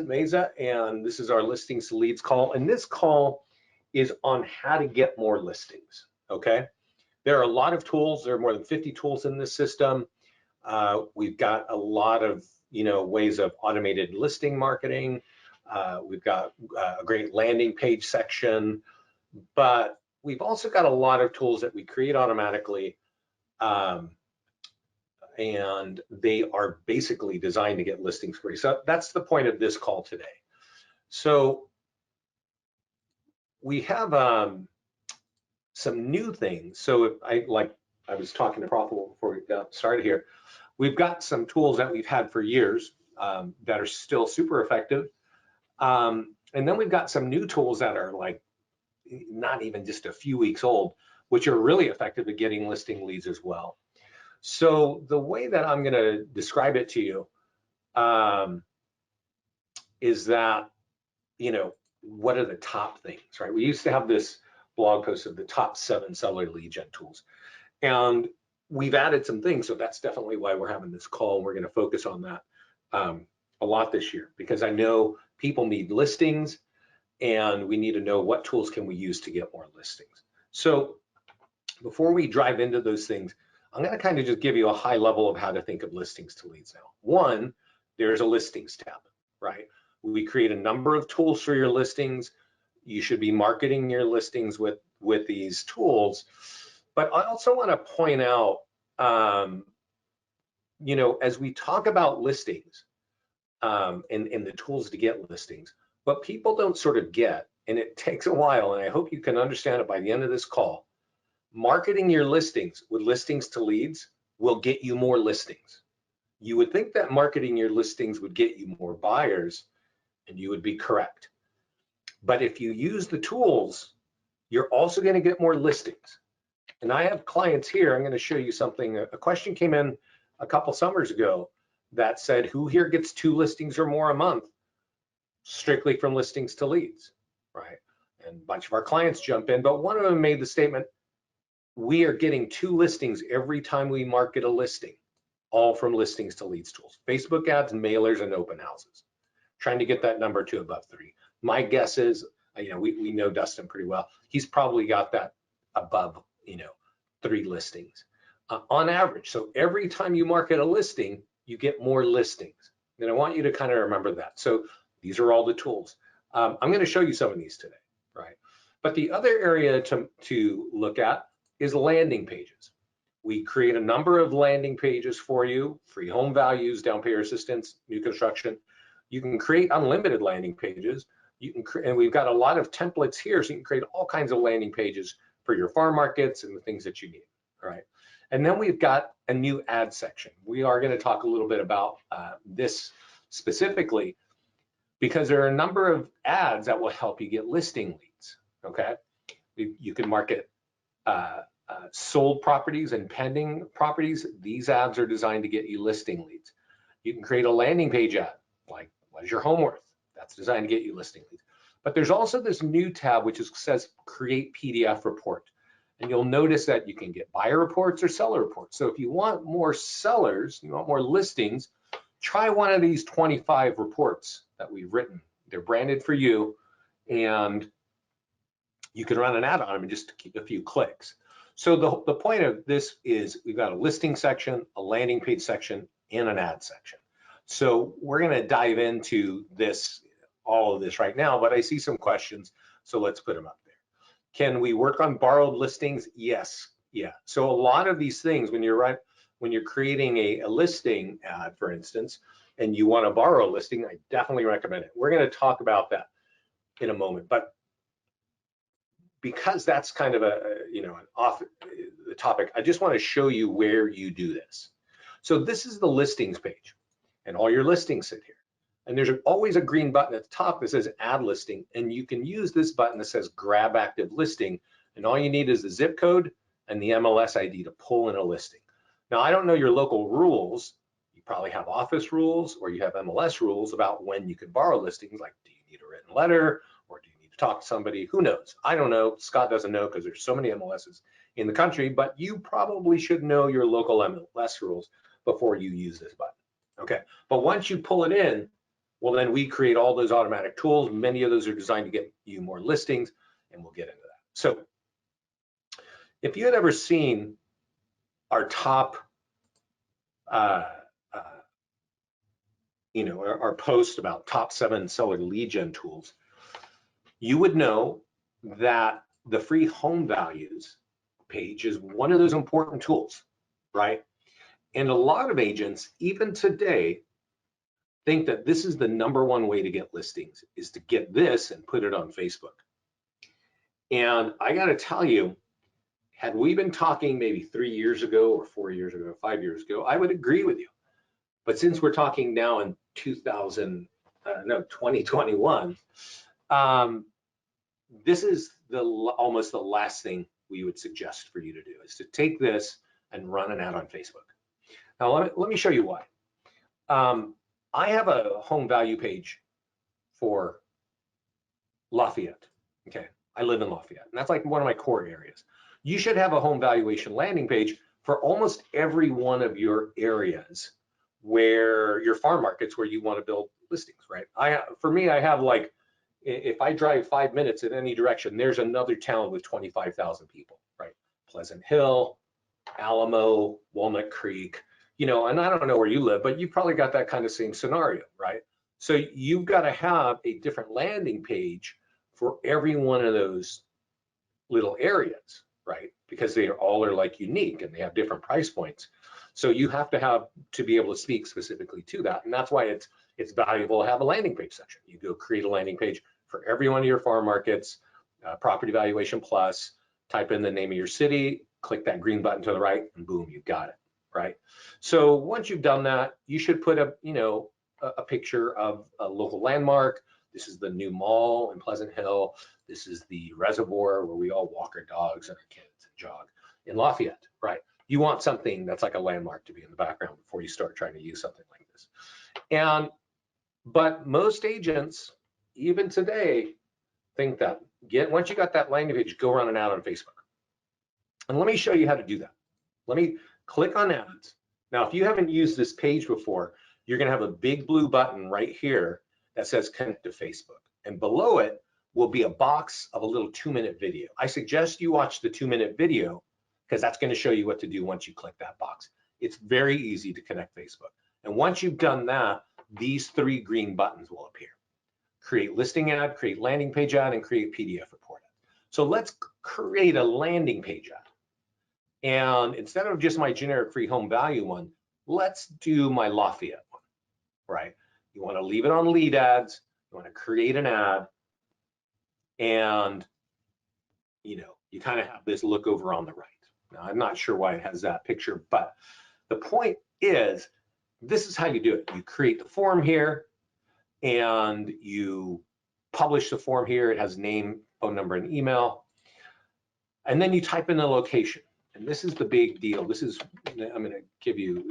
Vincent Meza, and this is our listings to leads call. And this call is on how to get more listings, okay? There are a lot of tools. There are more than 50 tools in this system. We've got a lot of, ways of automated listing marketing. We've got a great landing page section, but we've also got a lot of tools that we create automatically. And they are basically designed to get listings for you. So that's the point of this call today. So we have some new things. So I was talking to Profitable before we got started here. We've got some tools that we've had for years that are still super effective. And then we've got some new tools that are like not even just a few weeks old, which are really effective at getting listing leads as well. So the way that I'm going to describe it to you is that, what are the top things, right? We used to have this blog post of the top 7 seller lead gen tools, and we've added some things. So that's definitely why we're having this call. We're going to focus on that a lot this year, because I know people need listings and we need to know what tools can we use to get more listings. So before we dive into those things, I'm going to kind of just give you a high level of how to think of listings to leads now. One, there's a listings tab, right? We create a number of tools for your listings. You should be marketing your listings with these tools. But I also want to point out, as we talk about listings and the tools to get listings, what people don't sort of get, and it takes a while, and I hope you can understand it by the end of this call, marketing your listings with listings to leads will get you more listings. You would think that marketing your listings would get you more buyers, and you would be correct. But if you use the tools, you're also going to get more listings. And I have clients here. I'm going to show you something. A question came in a couple summers ago that said, who here gets 2 listings or more a month strictly from listings to leads, right? And a bunch of our clients jump in, but one of them made the statement, we are getting 2 listings every time we market a listing, all from listings to leads tools, Facebook ads, mailers, and open houses. Trying to get that number to above 3. My guess is, we know Dustin pretty well. He's probably got that above, 3 listings on average. So every time you market a listing, you get more listings. And I want you to kind of remember that. So these are all the tools. I'm going to show you some of these today, right? But the other area to look at is landing pages. We create a number of landing pages for you, free home values, down payment assistance, new construction. You can create unlimited landing pages. And we've got a lot of templates here, so you can create all kinds of landing pages for your farm markets and the things that you need, all right? And then we've got a new ad section. We are going to talk a little bit about this specifically, because there are a number of ads that will help you get listing leads, okay? You can market sold properties and pending properties. These ads are designed to get you listing leads. You can create a landing page ad, like, what is your home worth? That's designed to get you listing leads. But there's also this new tab which says create PDF report. And you'll notice that you can get buyer reports or seller reports. So if you want more sellers, you want more listings, try one of these 25 reports that we've written. They're branded for you, and you can run an ad on them in just a few clicks. So the point of this is we've got a listing section, a landing page section, and an ad section. So we're going to dive into all of this right now, but I see some questions, so let's put them up there. Can we work on borrowed listings? Yes, yeah. So a lot of these things, when you're creating a listing ad, for instance, and you want to borrow a listing, I definitely recommend it. We're going to talk about that in a moment, but because that's kind of an off the topic, I just want to show you where you do this. So this is the listings page, and all your listings sit here. And there's always a green button at the top that says add listing, and you can use this button that says grab active listing, and all you need is the zip code and the MLS ID to pull in a listing. Now, I don't know your local rules. You probably have office rules or you have MLS rules about when you can borrow listings, like do you need a written letter or do you need to talk to somebody? Who knows? I don't know. Scott doesn't know because there's so many MLSs in the country, but you probably should know your local MLS rules before you use this button. Okay, but once you pull it in, Well, then we create all those automatic tools. Many of those are designed to get you more listings, and we'll get into that. So if you had ever seen our top, our post about top 7 seller lead gen tools, you would know that the free home values page is one of those important tools, right? And a lot of agents, even today, think that this is the #1 way to get listings, is to get this and put it on Facebook. And I got to tell you, had we been talking maybe 3 years ago or 4 years ago, 5 years ago, I would agree with you. But since we're talking now in 2021, this is almost the last thing we would suggest for you to do, is to take this and run an ad on Facebook. Now, let me show you why. I have a home value page for Lafayette. Okay, I live in Lafayette, and that's like one of my core areas. You should have a home valuation landing page for almost every one of your areas where your farm markets where you want to build listings, right? For me, I have, like, if I drive 5 minutes in any direction, there's another town with 25,000 people, right? Pleasant Hill, Alamo, Walnut Creek, and I don't know where you live, but you probably got that kind of same scenario, right? So you've got to have a different landing page for every one of those little areas, right? Because they all are like unique and they have different price points. So you have to be able to speak specifically to that. And that's why it's valuable to have a landing page section. You go create a landing page for every one of your farm markets, property valuation plus, type in the name of your city, click that green button to the right, and boom, you've got it, right? So once you've done that, you should put a picture of a local landmark. This is the new mall in Pleasant Hill. This is the reservoir where we all walk our dogs and our kids and jog in Lafayette, right? You want something that's like a landmark to be in the background before you start trying to use something like this. But most agents, even today, think that once you got that landing page, go run an ad on Facebook. And let me show you how to do that. Let me click on ads. Now, if you haven't used this page before, you're going to have a big blue button right here that says connect to Facebook. And below it will be a box of a little 2-minute video. I suggest you watch the 2-minute video because that's going to show you what to do once you click that box. It's very easy to connect Facebook. And once you've done that, these 3 green buttons will appear. Create listing ad, create landing page ad, and create PDF report ad. So let's create a landing page ad. And instead of just my generic free home value one, let's do my Lafayette one, right? You want to leave it on lead ads. You want to create an ad. And, you kind of have this look over on the right. Now, I'm not sure why it has that picture, but the point is, this is how you do it. You create the form here, and you publish the form here. It has name, phone number, and email. And then you type in the location. And this is the big deal. I'm going to give you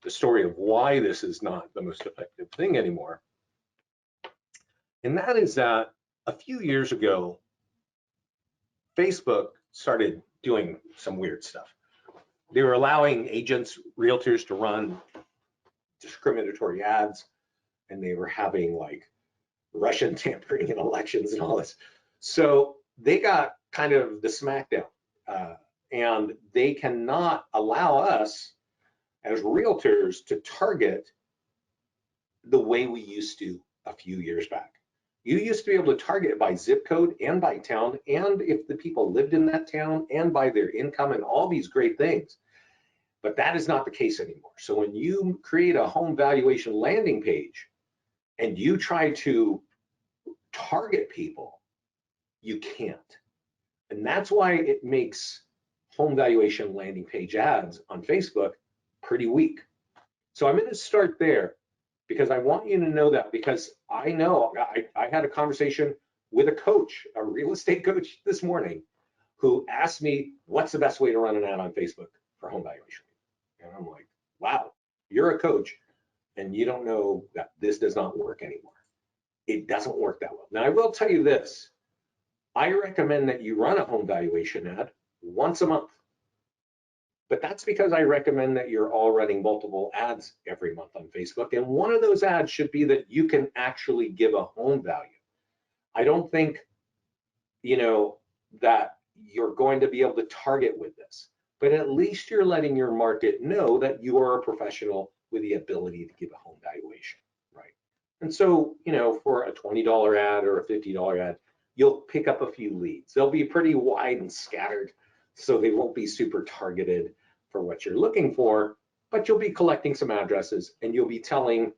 the story of why this is not the most effective thing anymore. And that is that a few years ago, Facebook started doing some weird stuff. They were allowing agents, realtors to run discriminatory ads, and they were having like Russian tampering in elections and all this. So they got kind of the smackdown, and they cannot allow us as realtors to target the way we used to a few years back. You used to be able to target by zip code and by town, and if the people lived in that town, and by their income, and all these great things. But that is not the case anymore. So when you create a home valuation landing page and you try to target people, you can't. And that's why it makes home valuation landing page ads on Facebook pretty weak. So I'm going to start there, because I want you to know that, because I know I had a conversation with a coach, a real estate coach this morning, who asked me, what's the best way to run an ad on Facebook for home valuation? And I'm like, wow, you're a coach and you don't know that this does not work anymore. It doesn't work that well. Now, I will tell you this. I recommend that you run a home valuation ad once a month. But that's because I recommend that you're all running multiple ads every month on Facebook. And one of those ads should be that you can actually give a home value. I don't think, that you're going to be able to target with this, but at least you're letting your market know that you are a professional with the ability to give a home valuation, right? And so, for a $20 ad or a $50 ad, you'll pick up a few leads. They'll be pretty wide and scattered, so they won't be super targeted for what you're looking for, but you'll be collecting some addresses and you'll be telling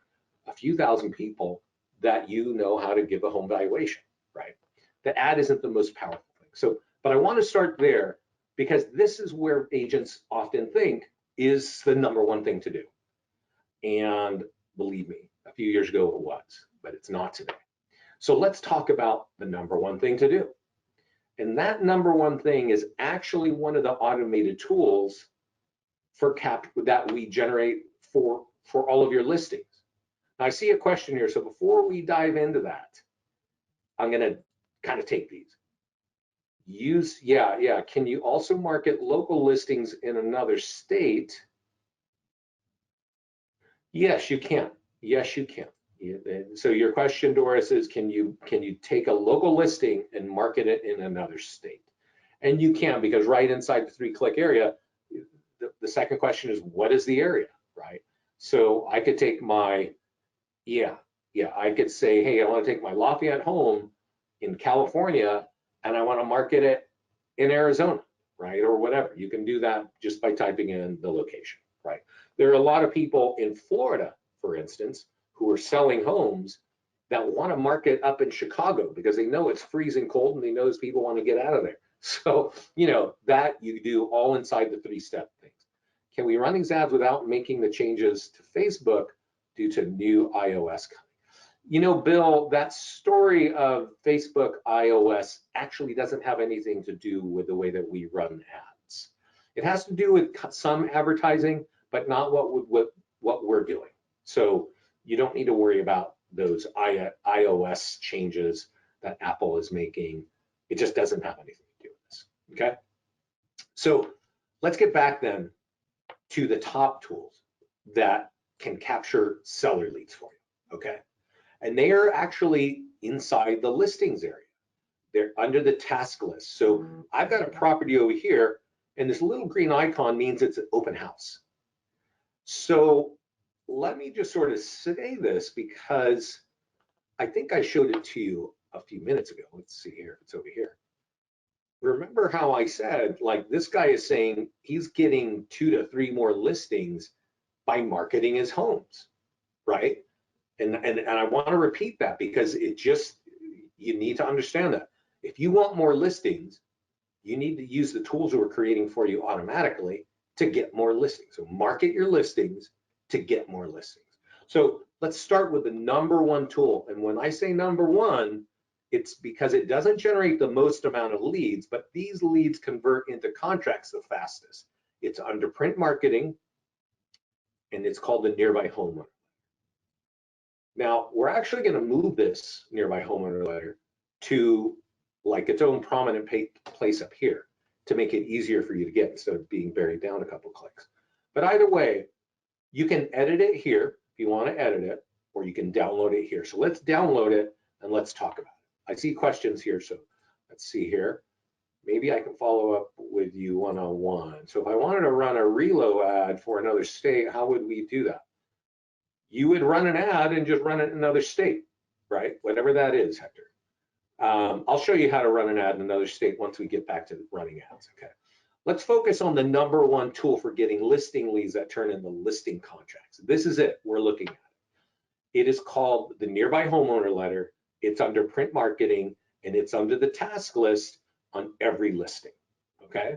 a few thousand people that you know how to give a home valuation, right? The ad isn't the most powerful thing. So, but I want to start there because this is where agents often think is the number one thing to do. And believe me, a few years ago it was, but it's not today. So let's talk about the number one thing to do. And that number one thing is actually one of the automated tools that we generate for all of your listings. Now, I see a question here. So before we dive into that, I'm going to kind of take these. Can you also market local listings in another state? Yes, you can. Yes, you can. So your question, Doris, is can you take a local listing and market it in another state? And you can, because right inside the 3-click area, the second question is what is the area, right? So I could take I could say, hey, I want to take my Lafayette home in California and I want to market it in Arizona, right? Or whatever. You can do that just by typing in the location, right? There are a lot of people in Florida, for instance, who are selling homes that want to market up in Chicago because they know it's freezing cold and they know people want to get out of there. So, that you do all inside the 3-step things. Can we run these ads without making the changes to Facebook due to new iOS coming? Bill, that story of Facebook iOS actually doesn't have anything to do with the way that we run ads. It has to do with some advertising, but not what we're doing. So you don't need to worry about those iOS changes that Apple is making. It just doesn't have anything to do with this, okay? So let's get back then to the top tools that can capture seller leads for you, okay? And they are actually inside the listings area. They're under the task list. So I've got a property over here, and this little green icon means it's an open house. So let me just sort of say this because I think I showed it to you a few minutes ago. Let's see here, it's over here. Remember how I said, like, this guy is saying he's getting 2 to 3 more listings by marketing his homes, right? And I want to repeat that because you need to understand that. If you want more listings, you need to use the tools that we're creating for you automatically to get more listings. So market your listings to get more listings. So let's start with the number one tool. And when I say number one, it's because it doesn't generate the most amount of leads, but these leads convert into contracts the fastest. It's under print marketing, and it's called the nearby homeowner. Now, we're actually going to move this nearby homeowner letter to like its own prominent place up here to make it easier for you to get instead of being buried down a couple clicks. But either way, you can edit it here if you want to edit it, or you can download it here. So let's download it and let's talk about it. I see questions here, so let's see here. Maybe I can follow up with you one-on-one. So if I wanted to run a relo ad for another state, how would we do that? You would run an ad and just run it in another state, right? Whatever that is, Hector. I'll show you how to run an ad in another state once we get back to running ads, okay? Let's focus on the number one tool for getting listing leads that turn into listing contracts. This is it, we're looking at it. It is called the nearby homeowner letter. It's under print marketing, and it's under the task list on every listing, okay?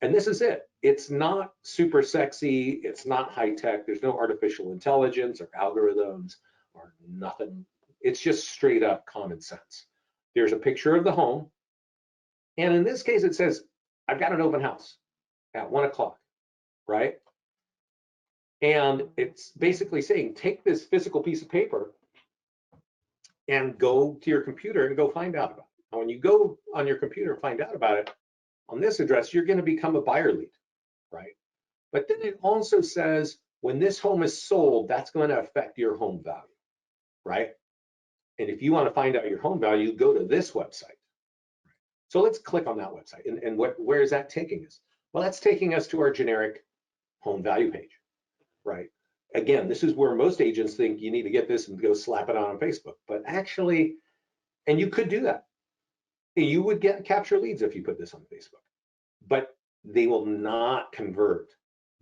And this is it. It's not super sexy. It's not high tech. There's no artificial intelligence or algorithms or nothing. It's just straight up common sense. There's a picture of the home. And in this case, it says, I've got an open house at 1 o'clock, right? And it's basically saying, take this physical piece of paper and go to your computer and go find out about it. Now, when you go on your computer and find out about it, on this address, you're going to become a buyer lead, right? But then it also says when this home is sold, that's going to affect your home value, right? And if you want to find out your home value, go to this website. So let's click on that website. And where is that taking us? Well, that's taking us to our generic home value page, right? Again, this is where most agents think you need to get this and go slap it on Facebook. But actually, and you could do that. You would capture leads if you put this on Facebook, but they will not convert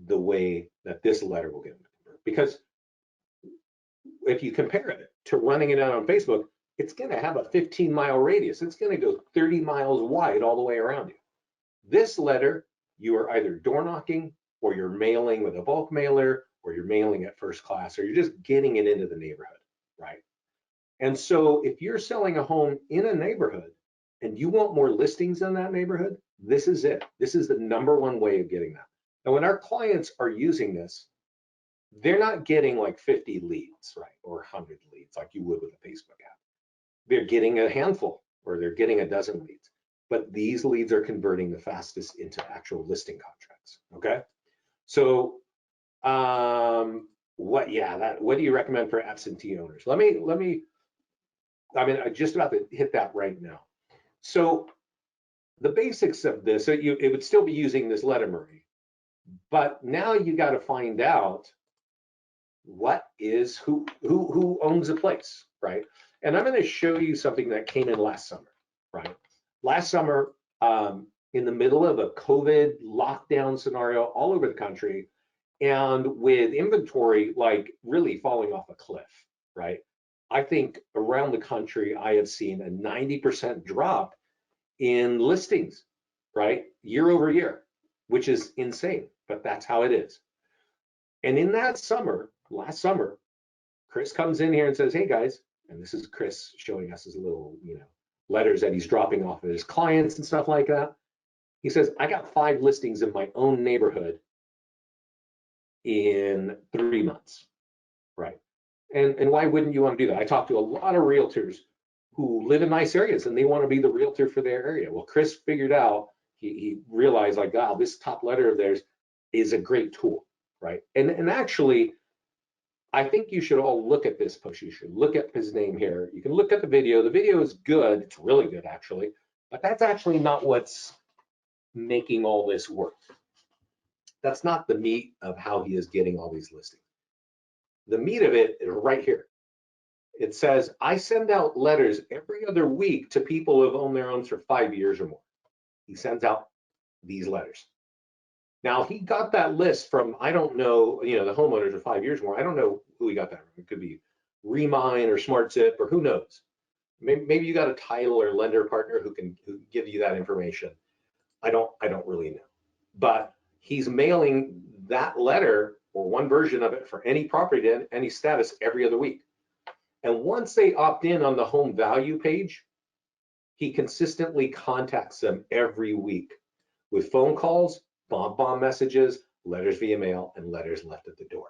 the way that this letter will get them to convert. Because if you compare it to running it out on Facebook, it's going to have a 15-mile radius. It's going to go 30 miles wide all the way around you. This letter, you are either door knocking, or you're mailing with a bulk mailer, or you're mailing at first class, or you're just getting it into the neighborhood, right? And so if you're selling a home in a neighborhood and you want more listings in that neighborhood, this is it. This is the #1 way of getting that. And when our clients are using this, they're not getting like 50 leads, right? Or 100 leads like you would with a Facebook app. They're getting a handful, or they're getting a dozen leads. But these leads are converting the fastest into actual listing contracts, okay? So what do you recommend for absentee owners? I'm just about to hit that right now. So the basics of this, so it would still be using this letter, Marie, but now you got to find out who owns the place, right? And I'm going to show you something that came in last summer, right? Last summer, in the middle of a COVID lockdown scenario all over the country, and with inventory like really falling off a cliff, right? I think around the country, I have seen a 90% drop in listings, right? Year over year, which is insane, but that's how it is. And in that summer, last summer, Chris comes in here and says, hey guys, and this is Chris showing us his little, letters that he's dropping off of his clients and stuff like that. He says, I got 5 listings in my own neighborhood in 3 months, right? And why wouldn't you want to do that? I talked to a lot of realtors who live in nice areas and they want to be the realtor for their area. Well, Chris figured out, he realized like, wow, this top letter of theirs is a great tool, right? And actually, I think you should all look at this push. You should look at his name here. You can look at the video. The video is good. It's really good, actually. But that's actually not what's making all this work. That's not the meat of how he is getting all these listings. The meat of it is right here. It says, I send out letters every other week to people who have owned their homes for 5 years or more. He sends out these letters. Now, he got that list from, I don't know, the homeowners are 5 years or more. I don't know who he got that from. It could be Remine or SmartZip or who knows. Maybe you got a title or lender partner who can give you that information. I don't really know. But he's mailing that letter or one version of it for any property and any status every other week. And once they opt in on the home value page, he consistently contacts them every week with phone calls, bomb messages, letters via mail, and letters left at the door,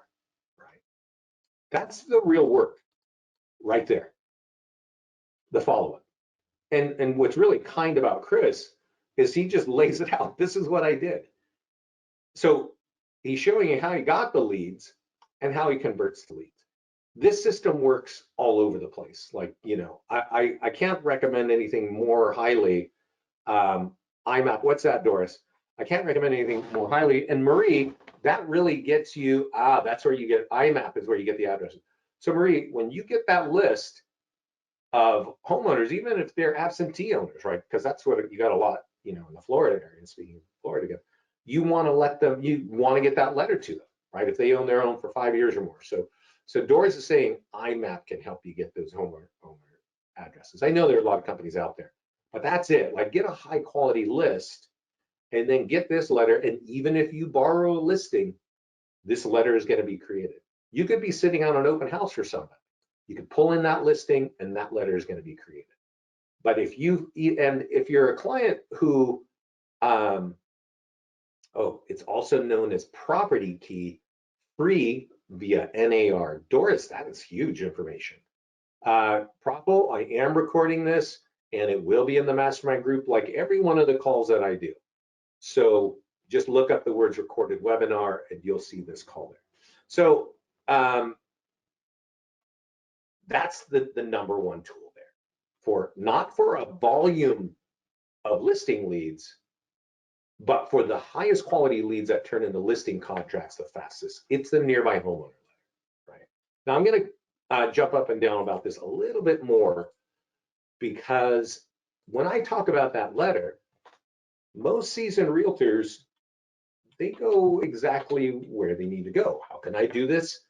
right? That's the real work right there, the follow-up. And what's really kind about Chris is he just lays it out. This is what I did. So he's showing you how he got the leads and how he converts the leads. This system works all over the place. Like, I can't recommend anything more highly. IMAP, what's that, Doris? I can't recommend anything more highly. And Marie, that really gets you, that's where you get, IMAP is where you get the addresses. So Marie, when you get that list of homeowners, even if they're absentee owners, right? Because that's what you got a lot, in the Florida area, speaking of Florida again, you want to get that letter to them, right? If they own their home for 5 years or more. So Doris is saying IMAP can help you get those homeowner addresses. I know there are a lot of companies out there, but that's it. Like, get a high quality list and then get this letter. And even if you borrow a listing, this letter is going to be created. You could be sitting on an open house for somebody. You could pull in that listing and that letter is going to be created. But if you're a client who, it's also known as property key free via NAR. Doris, that is huge information. Propo, I am recording this and it will be in the mastermind group like every one of the calls that I do. So just look up the words recorded webinar and you'll see this call there. So that's the number one tool there, for not for a volume of listing leads, but for the highest quality leads that turn into listing contracts the fastest. It's the nearby homeowner letter, right? Now I'm going to jump up and down about this a little bit more, because when I talk about that letter, most seasoned realtors, they go exactly where they need to go. How can I do this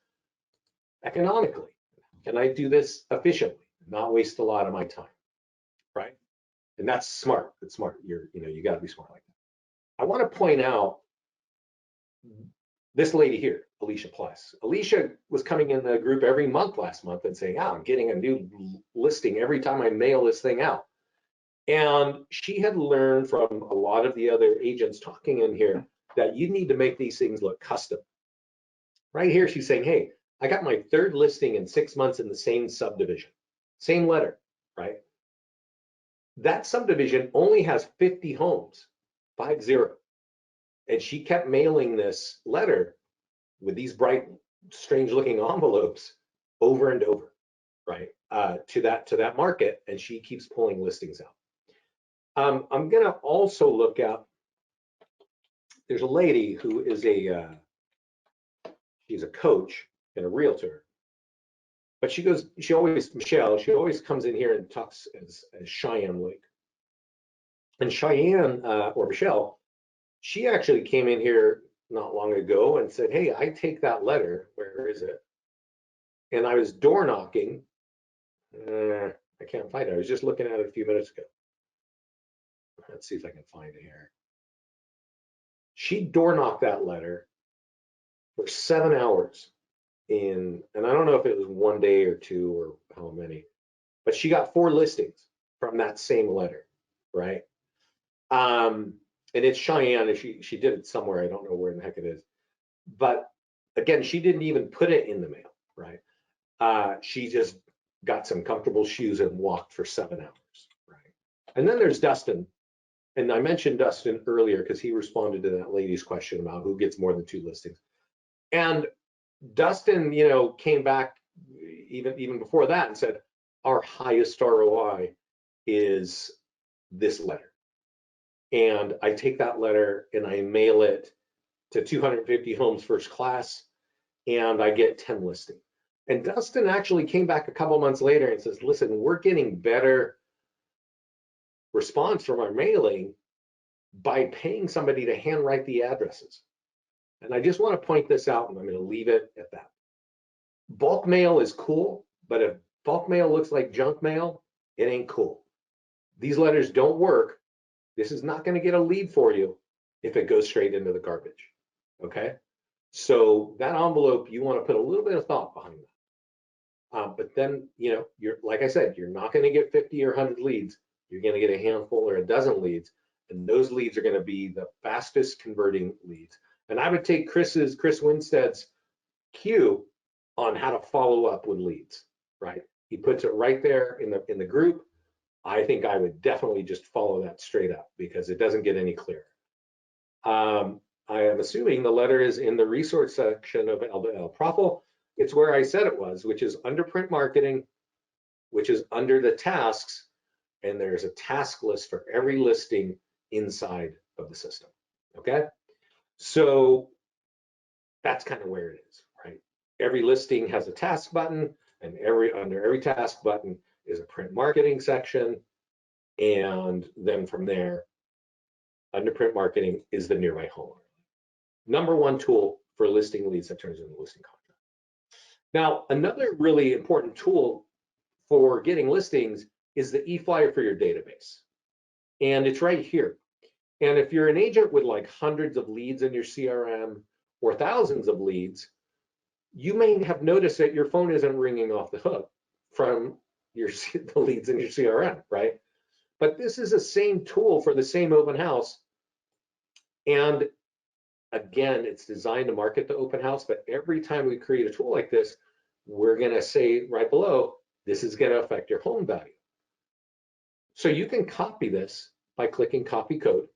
economically? Can I do this efficiently, not waste a lot of my time, right? And that's smart. It's smart. You got to be smart like that. I want to point out this lady here, Alicia Plus. Alicia was coming in the group every month last month and saying, I'm getting a new listing every time I mail this thing out. And she had learned from a lot of the other agents talking in here that you need to make these things look custom. Right here, she's saying, hey, I got my third listing in 6 months in the same subdivision, same letter, right? That subdivision only has 50 homes, 50. And she kept mailing this letter with these bright, strange looking envelopes over and over, right? To that market, and she keeps pulling listings out. I'm gonna also look at, there's a lady who is she's a coach and a realtor, but she always comes in here and talks as Cheyenne Lake. And Cheyenne, or Michelle, she actually came in here not long ago and said, hey, I take that letter, where is it? And I was door knocking. I can't find it. I was just looking at it a few minutes ago. Let's see if I can find it here. She door knocked that letter for 7 hours and I don't know if it was 1 day or 2 or how many, but she got 4 listings from that same letter, right? And it's Cheyenne, and she did it somewhere. I don't know where in the heck it is. But again, she didn't even put it in the mail, right? She just got some comfortable shoes and walked for 7 hours, right? And then there's Dustin. And I mentioned Dustin earlier because he responded to that lady's question about who gets more than 2 listings. And Dustin, came back even before that and said, our highest ROI is this letter. And I take that letter and I mail it to 250 homes first class, and I get 10 listings. And Dustin actually came back a couple months later and says, listen, we're getting better response from our mailing by paying somebody to handwrite the addresses. And I just want to point this out, and I'm going to leave it at that. Bulk mail is cool, but if bulk mail looks like junk mail, it ain't cool. These letters don't work. This is not going to get a lead for you if it goes straight into the garbage, okay? So that envelope, you want to put a little bit of thought behind that. But then, you're, like I said, you're not going to get 50 or 100 leads. You're going to get a handful or a dozen leads, and those leads are going to be the fastest converting leads. And I would take Chris Winstead's cue on how to follow up with leads, right? He puts it right there in the group. I think I would definitely just follow that straight up because it doesn't get any clearer. I am assuming the letter is in the resource section of El Profil. It's where I said it was, which is under print marketing, which is under the tasks, and there's a task list for every listing inside of the system, okay? So that's kind of where it is, right? Every listing has a task button, and under every task button is a print marketing section, and then from there, under print marketing is the nearby homeowner. Number one tool for listing leads that turns into a listing contract. Now, another really important tool for getting listings is the e-flyer for your database, and it's right here. And if you're an agent with like hundreds of leads in your CRM or thousands of leads, you may have noticed that your phone isn't ringing off the hook from the leads in your CRM, right? But this is the same tool for the same open house. And again, it's designed to market the open house, but every time we create a tool like this, we're gonna say right below, this is gonna affect your home value. So you can copy this by clicking copy code.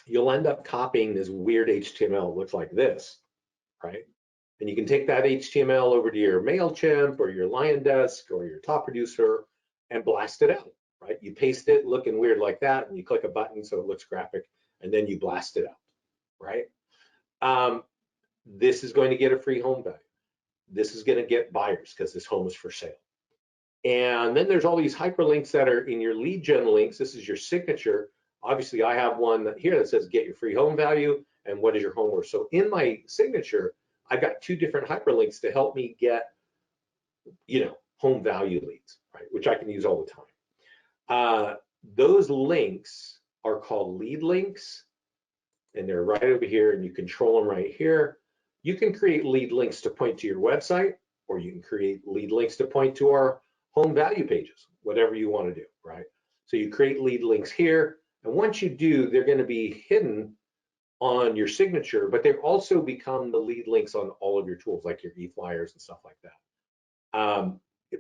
you'll end up copying this weird HTML. It looks like this, right? And you can take that HTML over to your MailChimp or your Lion Desk or your Top Producer and blast it out, right? You paste it looking weird like that, and you click a button so it looks graphic, and then you blast it out, right? This is going to get a free home value. This is going to get buyers because this home is for sale. And then there's all these hyperlinks that are in your lead gen links. This is your signature. Obviously, I have one here that says get your free home value and what is your home worth. So in my signature, I've got 2 different hyperlinks to help me get, home value leads, right? Which I can use all the time. Those links are called lead links, and they're right over here, and you control them right here. You can create lead links to point to your website, or you can create lead links to point to our home value pages, whatever you want to do, right? So you create lead links here, and once you do, they're going to be hidden on your signature, but they also become the lead links on all of your tools, like your e-flyers and stuff like that.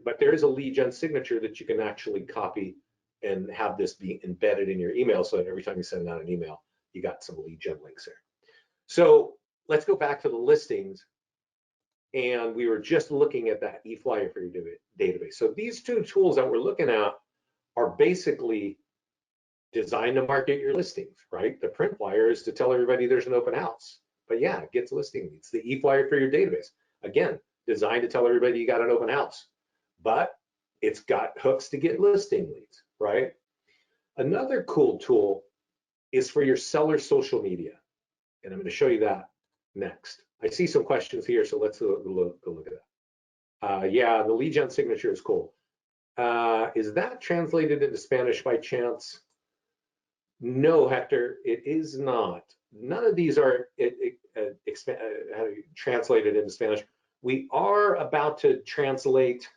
But there is a lead gen signature that you can actually copy and have this be embedded in your email, so that every time you send out an email, you got some lead gen links there. So let's go back to the listings. And we were just looking at that e-flyer for your database. So these 2 tools that we're looking at are basically designed to market your listings, right? The print flyer is to tell everybody there's an open house, but yeah, it gets listing leads. The e-flyer for your database, again, designed to tell everybody you got an open house, but it's got hooks to get listing leads, right? Another cool tool is for your seller social media, and I'm going to show you that next. I see some questions here, so let's go look at that. Yeah, the lead gen signature is cool. Is that translated into Spanish by chance? No, Hector, it is not. None of these are translated into Spanish. We are about to translate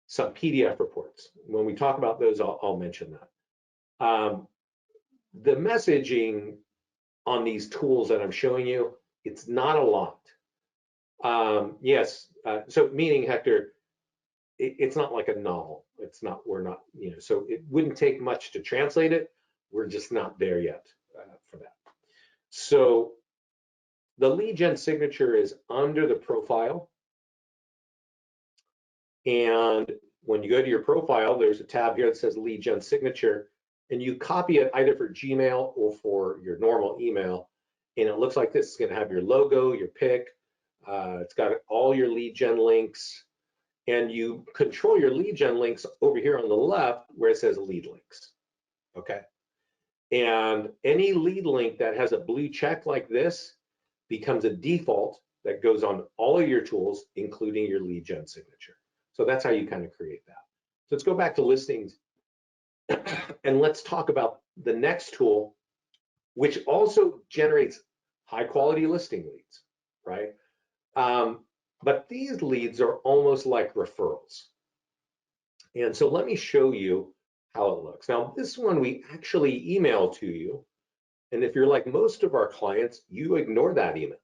some PDF reports. When we talk about those, I'll mention that. The messaging on these tools that I'm showing you, it's not a lot. Yes, so meaning, Hector, it's not like a novel. It's not, we're not, so it wouldn't take much to translate it. We're just not there yet for that. So the lead gen signature is under the profile. And when you go to your profile, there's a tab here that says lead gen signature, and you copy it either for Gmail or for your normal email. And it looks like this. It's going to have your logo, your pic. It's got all your lead gen links. And you control your lead gen links over here on the left where it says lead links, okay? And any lead link that has a blue check like this becomes a default that goes on all of your tools, including your lead gen signature. So that's how you kind of create that. So let's go back to listings and let's talk about the next tool, which also generates high quality listing leads, right? But these leads are almost like referrals. And so let me show you how it looks. Now, this one we actually email to you. And if you're like most of our clients, you ignore that email,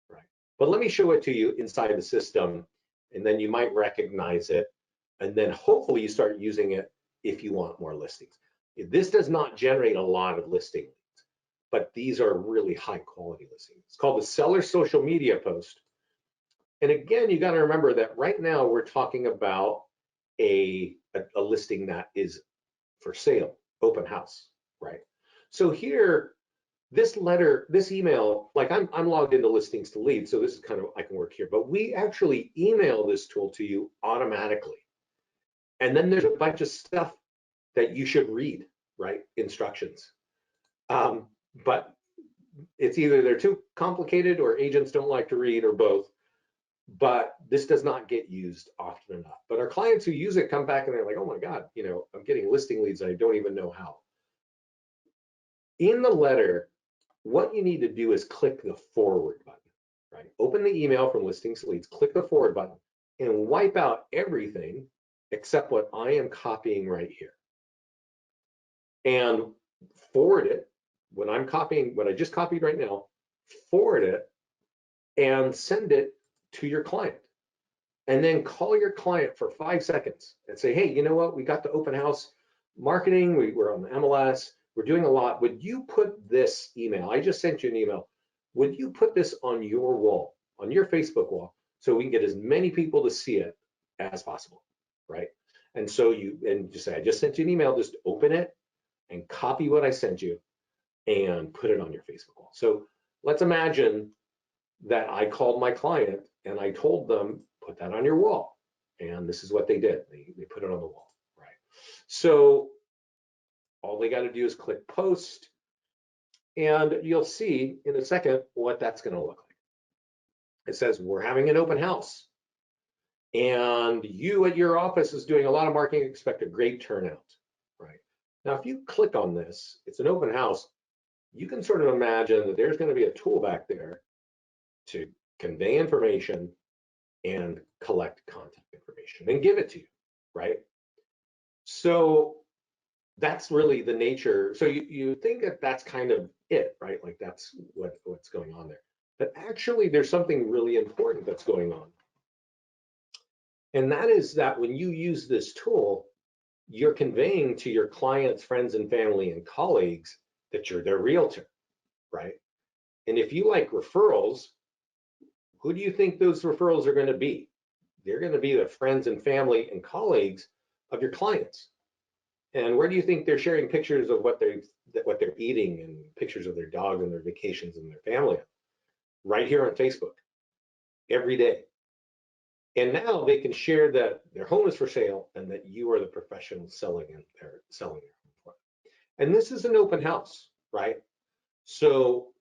right? But let me show it to you inside the system, and then you might recognize it. And then hopefully you start using it if you want more listings. This does not generate a lot of listing leads, but these are really high quality listings. It's called the seller social media post. And again, you got to remember that right now we're talking about a listing that is for sale, open house, right? So here, this email, like I'm logged into listings to leads, so this is kind of, I can work here, but we actually email this tool to you automatically. And then there's a bunch of stuff that you should read, right? Instructions. But it's either they're too complicated or agents don't like to read, or both. But this does not get used often enough. But our clients who use it come back and they're like, oh my God, I'm getting listing leads and I don't even know how. In the letter, what you need to do is click the forward button, right? Open the email from listings to leads, click the forward button, and wipe out everything except what I am copying right here. And forward it, when I'm copying, what I just copied right now, forward it and send it to your client. And then call your client for 5 seconds and say, hey, you know what? We got the open house marketing. We're on the MLS. we're doing a lot. Would you put this email, I just sent you an email, would you put this on your wall, on your Facebook wall, so we can get as many people to see it as possible, right? And so you just say, I just sent you an email, just open it and copy what I sent you and put it on your Facebook wall. So let's imagine that I called my client and I told them, put that on your wall. And this is what they did. They put it on the wall, right? So all they got to do is click post, and you'll see in a second what that's going to look like. It says, we're having an open house, and you at your office is doing a lot of marketing, expect a great turnout, right? Now, if you click on this, it's an open house, you can sort of imagine that there's going to be a tool back there to convey information and collect contact information and give it to you, right? So that's really the nature. So you think that that's kind of it, right? Like that's what's going on there. But actually, there's something really important that's going on. And that is that when you use this tool, you're conveying to your clients, friends, and family and colleagues that you're their realtor, right? And if you like referrals, who do you think those referrals are going to be? They're going to be the friends and family and colleagues of your clients. And where do you think they're sharing pictures of what they're eating and pictures of their dog and their vacations and their family? Right here on Facebook, every day. And now they can share that their home is for sale and that you are the professional selling and they're selling their home for them. And this is an open house, right? So,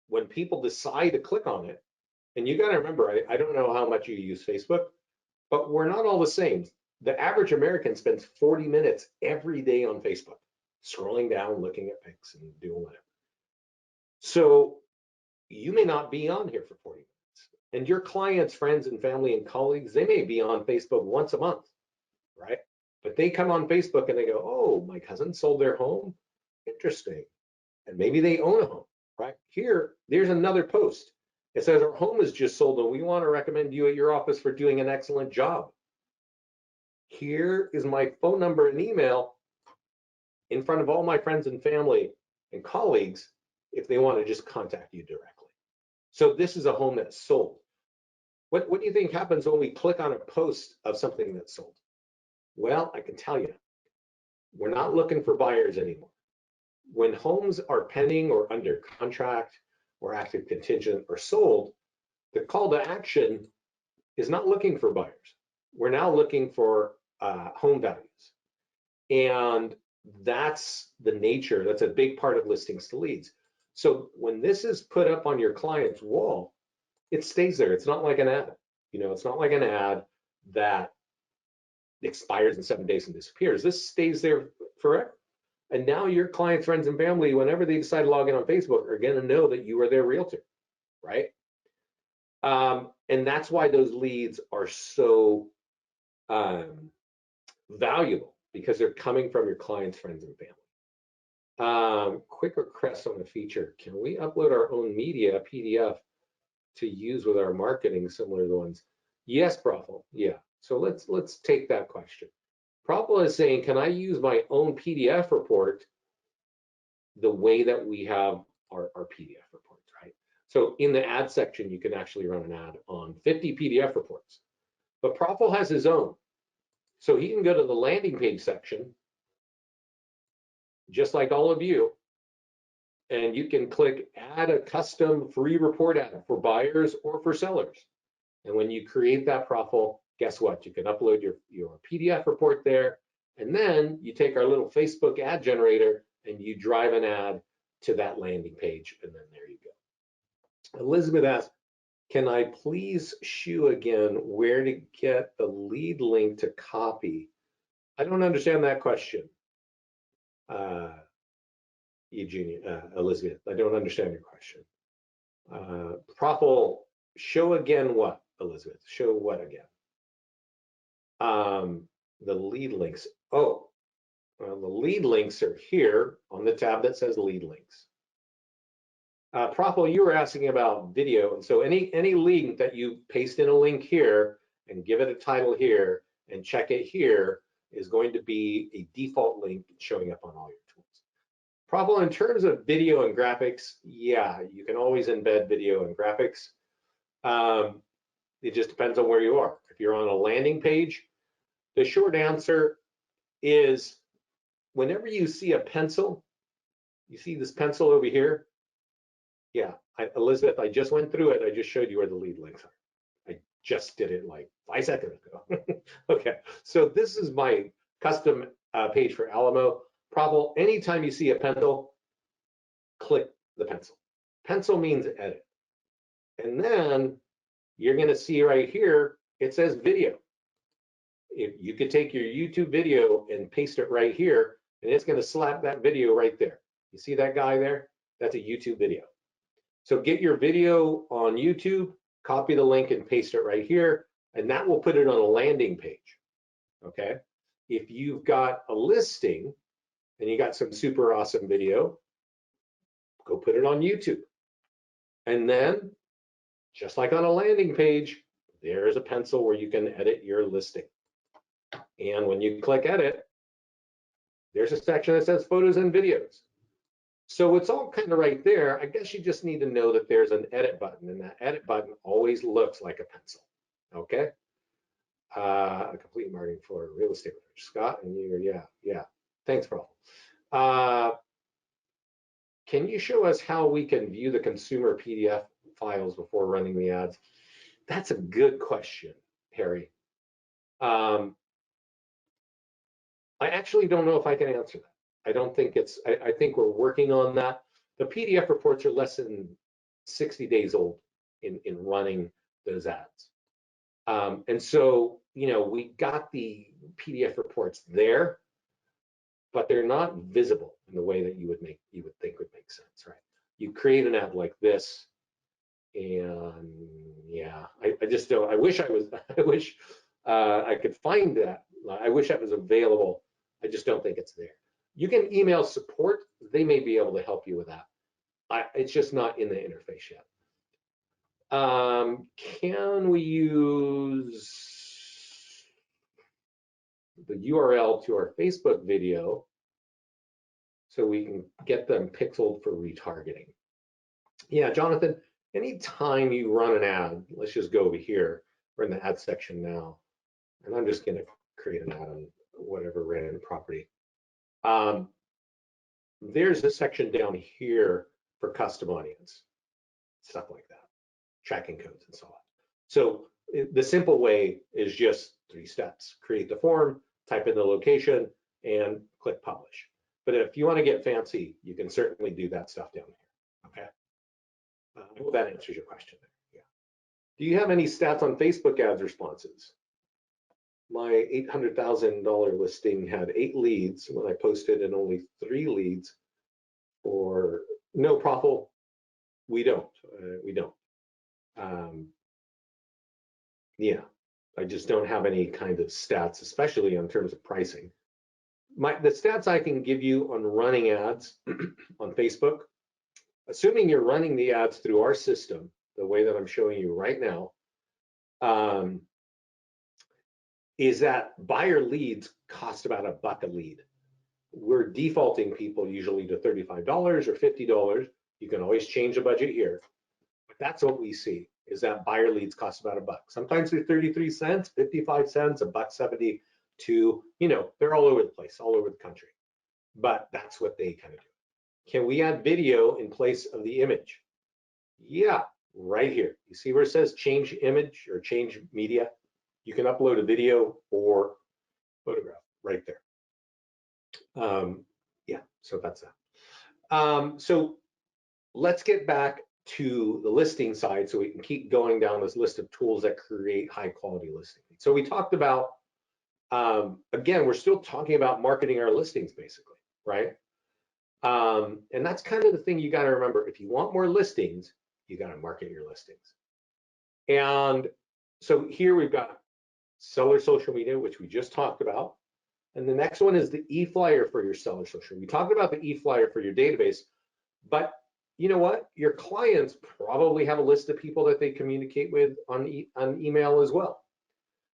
when people decide to click on it, and you got to remember, I don't know how much you use Facebook, but we're not all the same. The average American spends 40 minutes every day on Facebook, scrolling down, looking at pics and doing whatever. So you may not be on here for 40 minutes. And your clients, friends, and family and colleagues, they may be on Facebook once a month, right? But they come on Facebook and they go, oh, my cousin sold their home. Interesting. And maybe they own a home, right? Here, there's another post. It says, our home is just sold and we want to recommend you at your office for doing an excellent job. Here is my phone number and email in front of all my friends and family and colleagues if they want to just contact you directly. So this is a home that's sold. What do you think happens when we click on a post of something that's sold? Well, I can tell you, we're not looking for buyers anymore. When homes are pending or under contract or active contingent or sold, the call to action is not looking for buyers. We're now looking for home values. And that's the nature, that's a big part of listings to leads. So when this is put up on your client's wall, it stays there. It's not like an ad. It's not like an ad that expires in 7 days and disappears. This stays there forever. And now your clients, friends, and family, whenever they decide to log in on Facebook, are going to know that you are their realtor, right? And that's why those leads are so valuable, because they're coming from your clients, friends, and family. Quick request on a feature. Can we upload our own media PDF to use with our marketing similar to the ones? Yes, Praful. Yeah. So let's take that question. Praful is saying, can I use my own PDF report the way that we have our PDF reports, right? So in the ad section, you can actually run an ad on 50 PDF reports. But Praful has his own. So he can go to the landing page section, just like all of you, and you can click add a custom free report ad for buyers or for sellers. And when you create that Praful, guess what? You can upload your PDF report there, and then you take our little Facebook ad generator and you drive an ad to that landing page, and then there you go. Elizabeth asks, can I please show again where to get the lead link to copy? I don't understand that question. Eugenia, Elizabeth, I don't understand your question. Praful, show again what, Elizabeth? Show what again? The lead links. Oh, well, the lead links are here on the tab that says lead links. Praful, you were asking about video, and so any link that you paste in a link here and give it a title here and check it here is going to be a default link showing up on all your tools. Probably in terms of video and graphics, yeah, you can always embed video and graphics. It just depends on where you are. If you're on a landing page, the short answer is whenever you see a pencil, you see this pencil over here? Yeah, Elizabeth, I just went through it. I just showed you where the lead links are. I just did it like 5 seconds ago. Okay, so this is my custom page for Alamo. Probably anytime you see a pencil, click the pencil. Pencil means edit. And then you're going to see right here, it says video. If you could take your YouTube video and paste it right here, and it's going to slap that video right there. You see that guy there? That's a YouTube video. So get your video on YouTube, copy the link and paste it right here, and that will put it on a landing page. Okay? If you've got a listing and you got some super awesome video, go put it on YouTube. And then, just like on a landing page, there's a pencil where you can edit your listing. And when you click edit, there's a section that says photos and videos. So it's all kind of right there. I guess you just need to know that there's an edit button, and that edit button always looks like a pencil. Okay? A complete marketing for real estate. Scott, and you, yeah. Thanks, bro. Can you show us how we can view the consumer PDF files before running the ads? That's a good question, Harry. I actually don't know if I can answer that. I don't think it's, I think we're working on that. The PDF reports are less than 60 days old in running those ads. And so, you know, we got the PDF reports there, but they're not visible in the way that you would think would make sense, right? You create an ad like this, and yeah, I just don't, I wish I could find that. I wish that was available. I just don't think it's there. You can email support. They may be able to help you with that. It's just not in the interface yet. Can we use the URL to our Facebook video so we can get them pixeled for retargeting? Yeah, Jonathan, anytime you run an ad, let's just go over here. We're in the ad section now, and I'm just going to create an ad on whatever random property. There's a section down here for custom audience, stuff like that, tracking codes and so on. So the simple way is just 3 steps. Create the form, type in the location, and click publish. But if you want to get fancy, you can certainly do that stuff down here, okay? I hope that answers your question there. Yeah. Do you have any stats on Facebook ads responses? My $800,000 listing had 8 leads when I posted and only 3 leads. Or no, Profil, we don't. Yeah, I just don't have any kind of stats, especially in terms of pricing. The stats I can give you on running ads on Facebook, assuming you're running the ads through our system, the way that I'm showing you right now, is that buyer leads cost about $1 a lead. We're defaulting people usually to $35 or $50. You can always change the budget here. But that's what we see, is that buyer leads cost about $1. Sometimes they're 33 cents, 55 cents, $1.72. You know, they're all over the place, all over the country. But that's what they kind of do. Can we add video in place of the image? Yeah, right here. You see where it says change image or change media? You can upload a video or photograph right there. Yeah, so that's that. So let's get back to the listing side so we can keep going down this list of tools that create high quality listings. So we talked about, again, we're still talking about marketing our listings basically, right? And that's kind of the thing you got to remember. If you want more listings, you got to market your listings. And so here we've got seller social media, which we just talked about. And the next one is the e-flyer for your seller social. We talked about the e-flyer for your database, but you know what? Your clients probably have a list of people that they communicate with on email as well.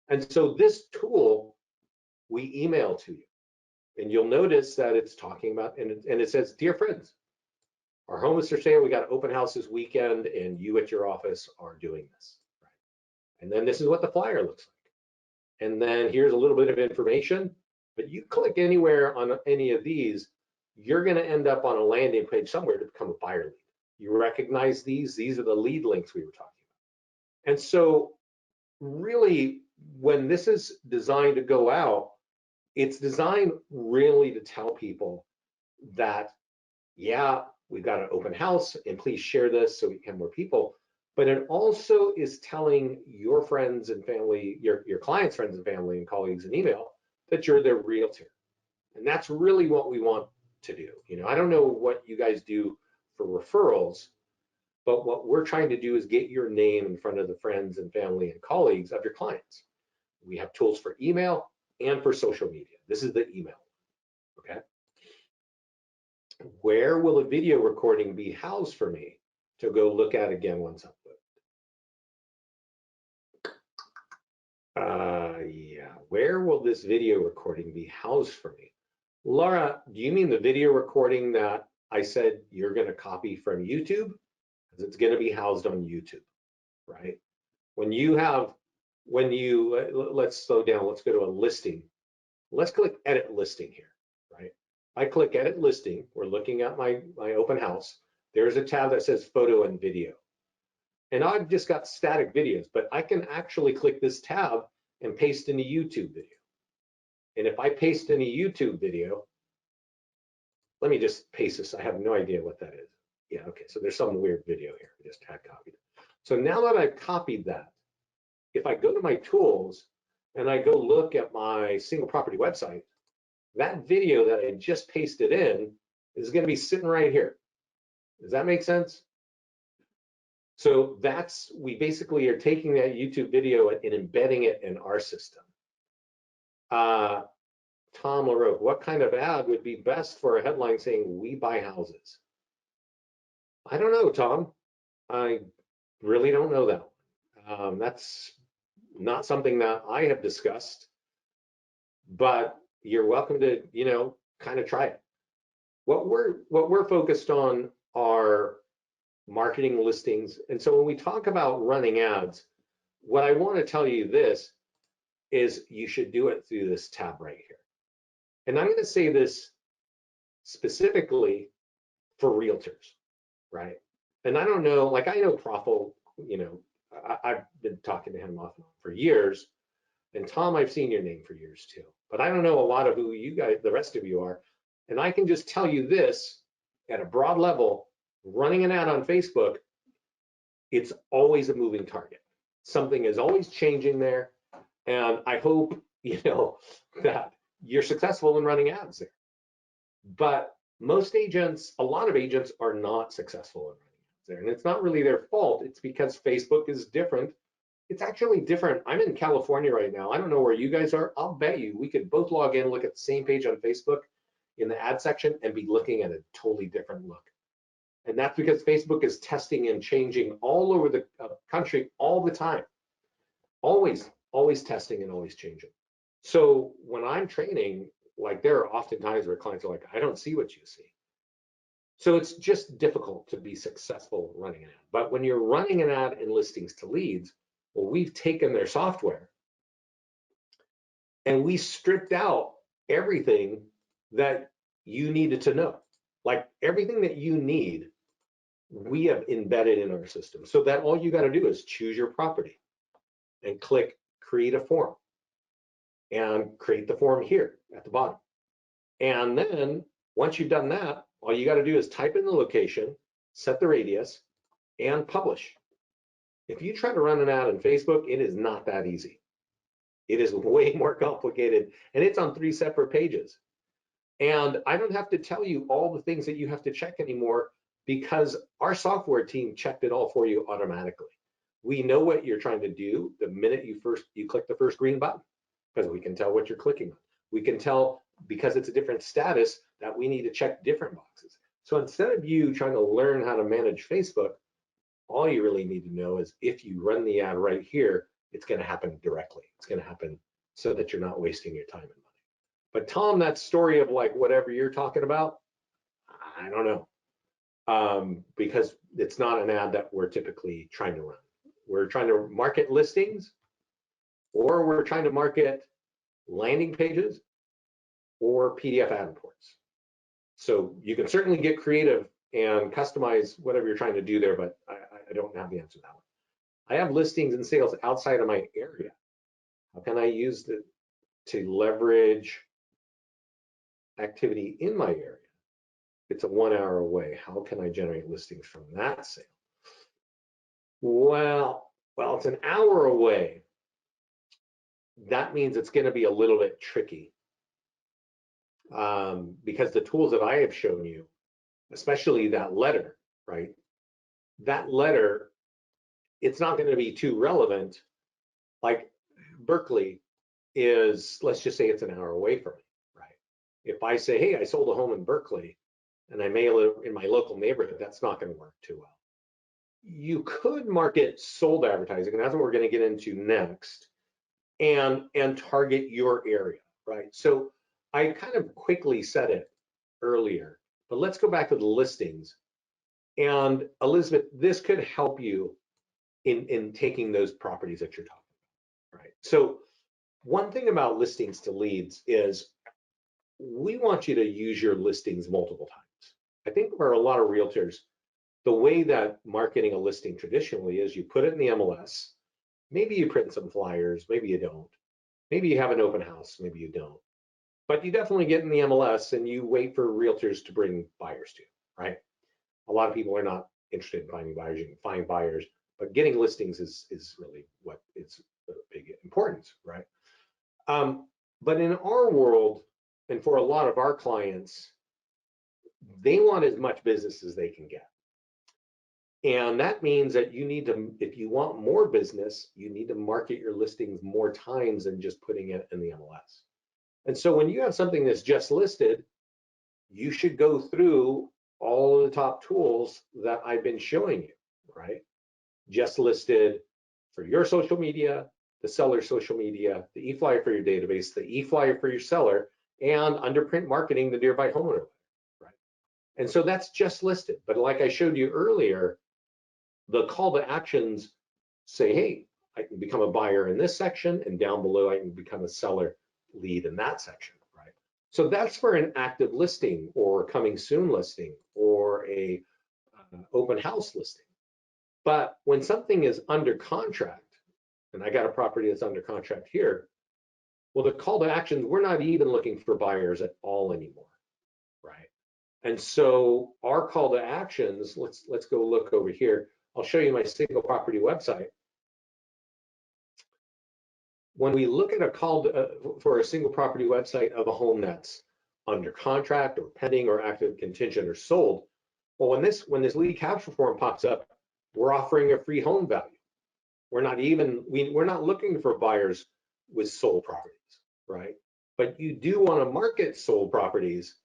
And so this tool we email to you. And you'll notice that it's talking about, and it says, dear friends, our home is for sale. We got an open house this weekend, and you at your office are doing this. Right? And then this is what the flyer looks like. And then here's a little bit of information. But you click anywhere on any of these, you're going to end up on a landing page somewhere to become a buyer lead. You recognize these? These are the lead links we were talking about. And so really, when this is designed to go out, it's designed really to tell people that, yeah, we've got an open house and please share this so we can have more people. But it also is telling your friends and family, your clients' friends and family and colleagues in email that you're their realtor. And that's really what we want to do. You know, I don't know what you guys do for referrals, but what we're trying to do is get your name in front of the friends and family and colleagues of your clients. We have tools for email and for social media. This is the email, okay? Where will a video recording be housed for me to go look at again once uploaded? Yeah, where will this video recording be housed for me? Laura, do you mean the video recording that I said you're going to copy from YouTube? Because it's going to be housed on YouTube, right? Let's slow down, let's go to a listing. Let's click edit listing here, right? I click edit listing, we're looking at my open house. There's a tab that says photo and video. And I've just got static videos, but I can actually click this tab and paste in a YouTube video. And if I paste in a YouTube video, let me just paste this. I have no idea what that is. Yeah, okay, so there's some weird video here. I just had copied it. So now that I've copied that, if I go to my tools and I go look at my single property website, that video that I just pasted in is going to be sitting right here. Does that make sense? So we basically are taking that YouTube video and embedding it in our system. Tom LaRoque, what kind of ad would be best for a headline saying, we buy houses? I don't know, Tom. I really don't know that one. That's not something that I have discussed, but you're welcome to, kind of try it. What we're focused on are marketing listings. And so when we talk about running ads, what I want to tell you this is you should do it through this tab right here. And I'm going to say this specifically for realtors, right? And I don't know, like I know Proffel, I've been talking to him off and on for years. And Tom, I've seen your name for years too. But I don't know a lot of who you guys, the rest of you are. And I can just tell you this at a broad level, running an ad on Facebook, it's always a moving target. Something is always changing there. And I hope, that you're successful in running ads there. But most agents, a lot of agents are not successful in running ads there. And it's not really their fault. It's because Facebook is different. It's actually different. I'm in California right now. I don't know where you guys are. I'll bet you we could both log in, look at the same page on Facebook in the ad section and be looking at a totally different look. And that's because Facebook is testing and changing all over the country all the time. Always testing and always changing. So when I'm training, like there are often times where clients are like, I don't see what you see. So it's just difficult to be successful running an ad. But when you're running an ad in listings to leads, well, we've taken their software and we stripped out everything that you needed to know. Like everything that you need, we have embedded in our system so that all you got to do is choose your property and click create a form and create the form here at the bottom. And then once you've done that, all you got to do is type in the location, set the radius, and publish. If you try to run an ad on Facebook, it is not that easy. It is way more complicated, and it's on 3 separate pages. And I don't have to tell you all the things that you have to check anymore because our software team checked it all for you automatically. We know what you're trying to do the minute you click the first green button because we can tell what you're clicking on. We can tell because it's a different status that we need to check different boxes. So instead of you trying to learn how to manage Facebook, all you really need to know is if you run the ad right here, it's going to happen directly. It's going to happen so that you're not wasting your time and money. But tell them that story of like whatever you're talking about. I don't know. Because it's not an ad that we're typically trying to run. We're trying to market listings, or we're trying to market landing pages or PDF ad reports. So you can certainly get creative and customize whatever you're trying to do there, but I don't have the answer to that one. I have listings and sales outside of my area. How can I use it to leverage activity in my area? It's a 1 hour away. How can I generate listings from that sale? Well, it's an hour away. That means it's going to be a little bit tricky, because the tools that I have shown you, especially that letter, right? That letter, it's not going to be too relevant. Like Berkeley is, let's just say it's an hour away from me, right? If I say, hey, I sold a home in Berkeley and I mail it in my local neighborhood, that's not going to work too well. You could market sold advertising, and that's what we're going to get into next, and target your area, right? So I kind of quickly said it earlier, but let's go back to the listings. And Elizabeth, this could help you in taking those properties that you're talking about, right? So one thing about listings to leads is we want you to use your listings multiple times. I think for a lot of realtors, the way that marketing a listing traditionally is you put it in the MLS, maybe you print some flyers, maybe you don't. Maybe you have an open house, maybe you don't. But you definitely get in the MLS and you wait for realtors to bring buyers to you, right? A lot of people are not interested in finding buyers. You can find buyers, but getting listings is really what is a big importance, right? But in our world, and for a lot of our clients, they want as much business as they can get. And that means that you need to, if you want more business, you need to market your listings more times than just putting it in the MLS. And so when you have something that's just listed, you should go through all of the top tools that I've been showing you, right? Just listed for your social media, the seller's social media, the e-flyer for your database, the e-flyer for your seller, and under print marketing, the nearby homeowner, right? And so that's just listed. But like I showed you earlier, the call to actions say, hey, I can become a buyer in this section, and down below I can become a seller lead in that section, right? So that's for an active listing or coming soon listing or a open house listing. But when something is under contract, and I got a property that's under contract here, well, the call to actions, we're not even looking for buyers at all anymore, right? And so our call to actions, let's go look over here. I'll show you my single property website. When we look at a call to, for a single property website of a home that's under contract or pending or active contingent or sold, well, when this lead capture form pops up, we're offering a free home value. We're not looking for buyers with sold properties, right? But you do want to market sold properties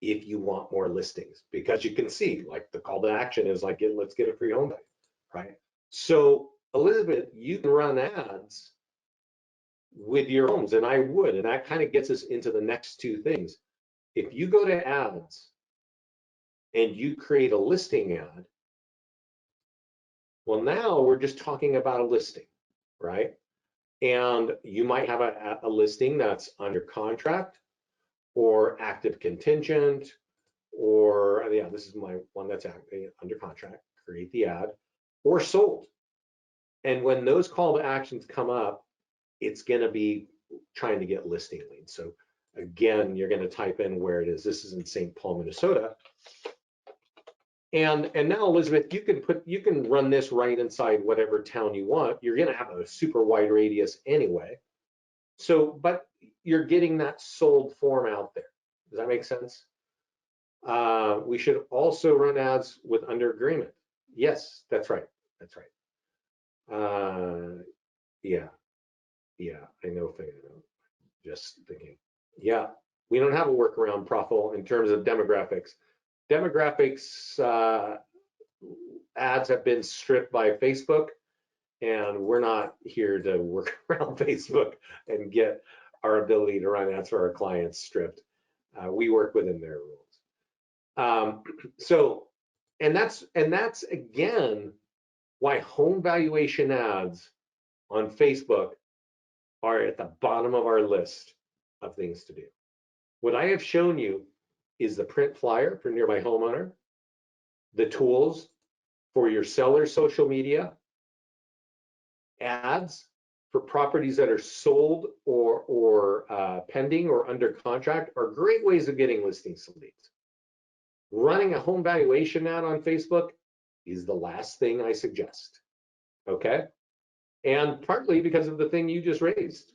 if you want more listings, because you can see like the call to action is like, let's get a free home value, right? So Elizabeth, you can run ads with your homes, and I would, and that kind of gets us into the next two things. If you go to ads and you create a listing ad, well, now we're just talking about a listing, right? And you might have a listing that's under contract or active contingent, or yeah, this is my one that's under contract, create the ad, or sold. And when those call to actions come up, it's going to be trying to get listing leads. So again, you're going to type in where it is. This is in St. Paul, Minnesota. And now, Elizabeth, you can run this right inside whatever town you want. You're going to have a super wide radius anyway. So, but you're getting that sold form out there. Does that make sense? We should also run ads with under agreement. Yes, that's right. That's right. Yeah, I know. Just thinking. Yeah, we don't have a workaround, Profil, in terms of demographics. Demographics ads have been stripped by Facebook, and we're not here to work around Facebook and get our ability to run ads for our clients stripped. We work within their rules. So, and that's again why home valuation ads on Facebook are at the bottom of our list of things to do. What I have shown you is the print flyer for Nearby Homeowner, the tools for your seller's social media, ads for properties that are sold or pending or under contract are great ways of getting listings to leads. Running a home valuation ad on Facebook is the last thing I suggest, okay? And partly because of the thing you just raised,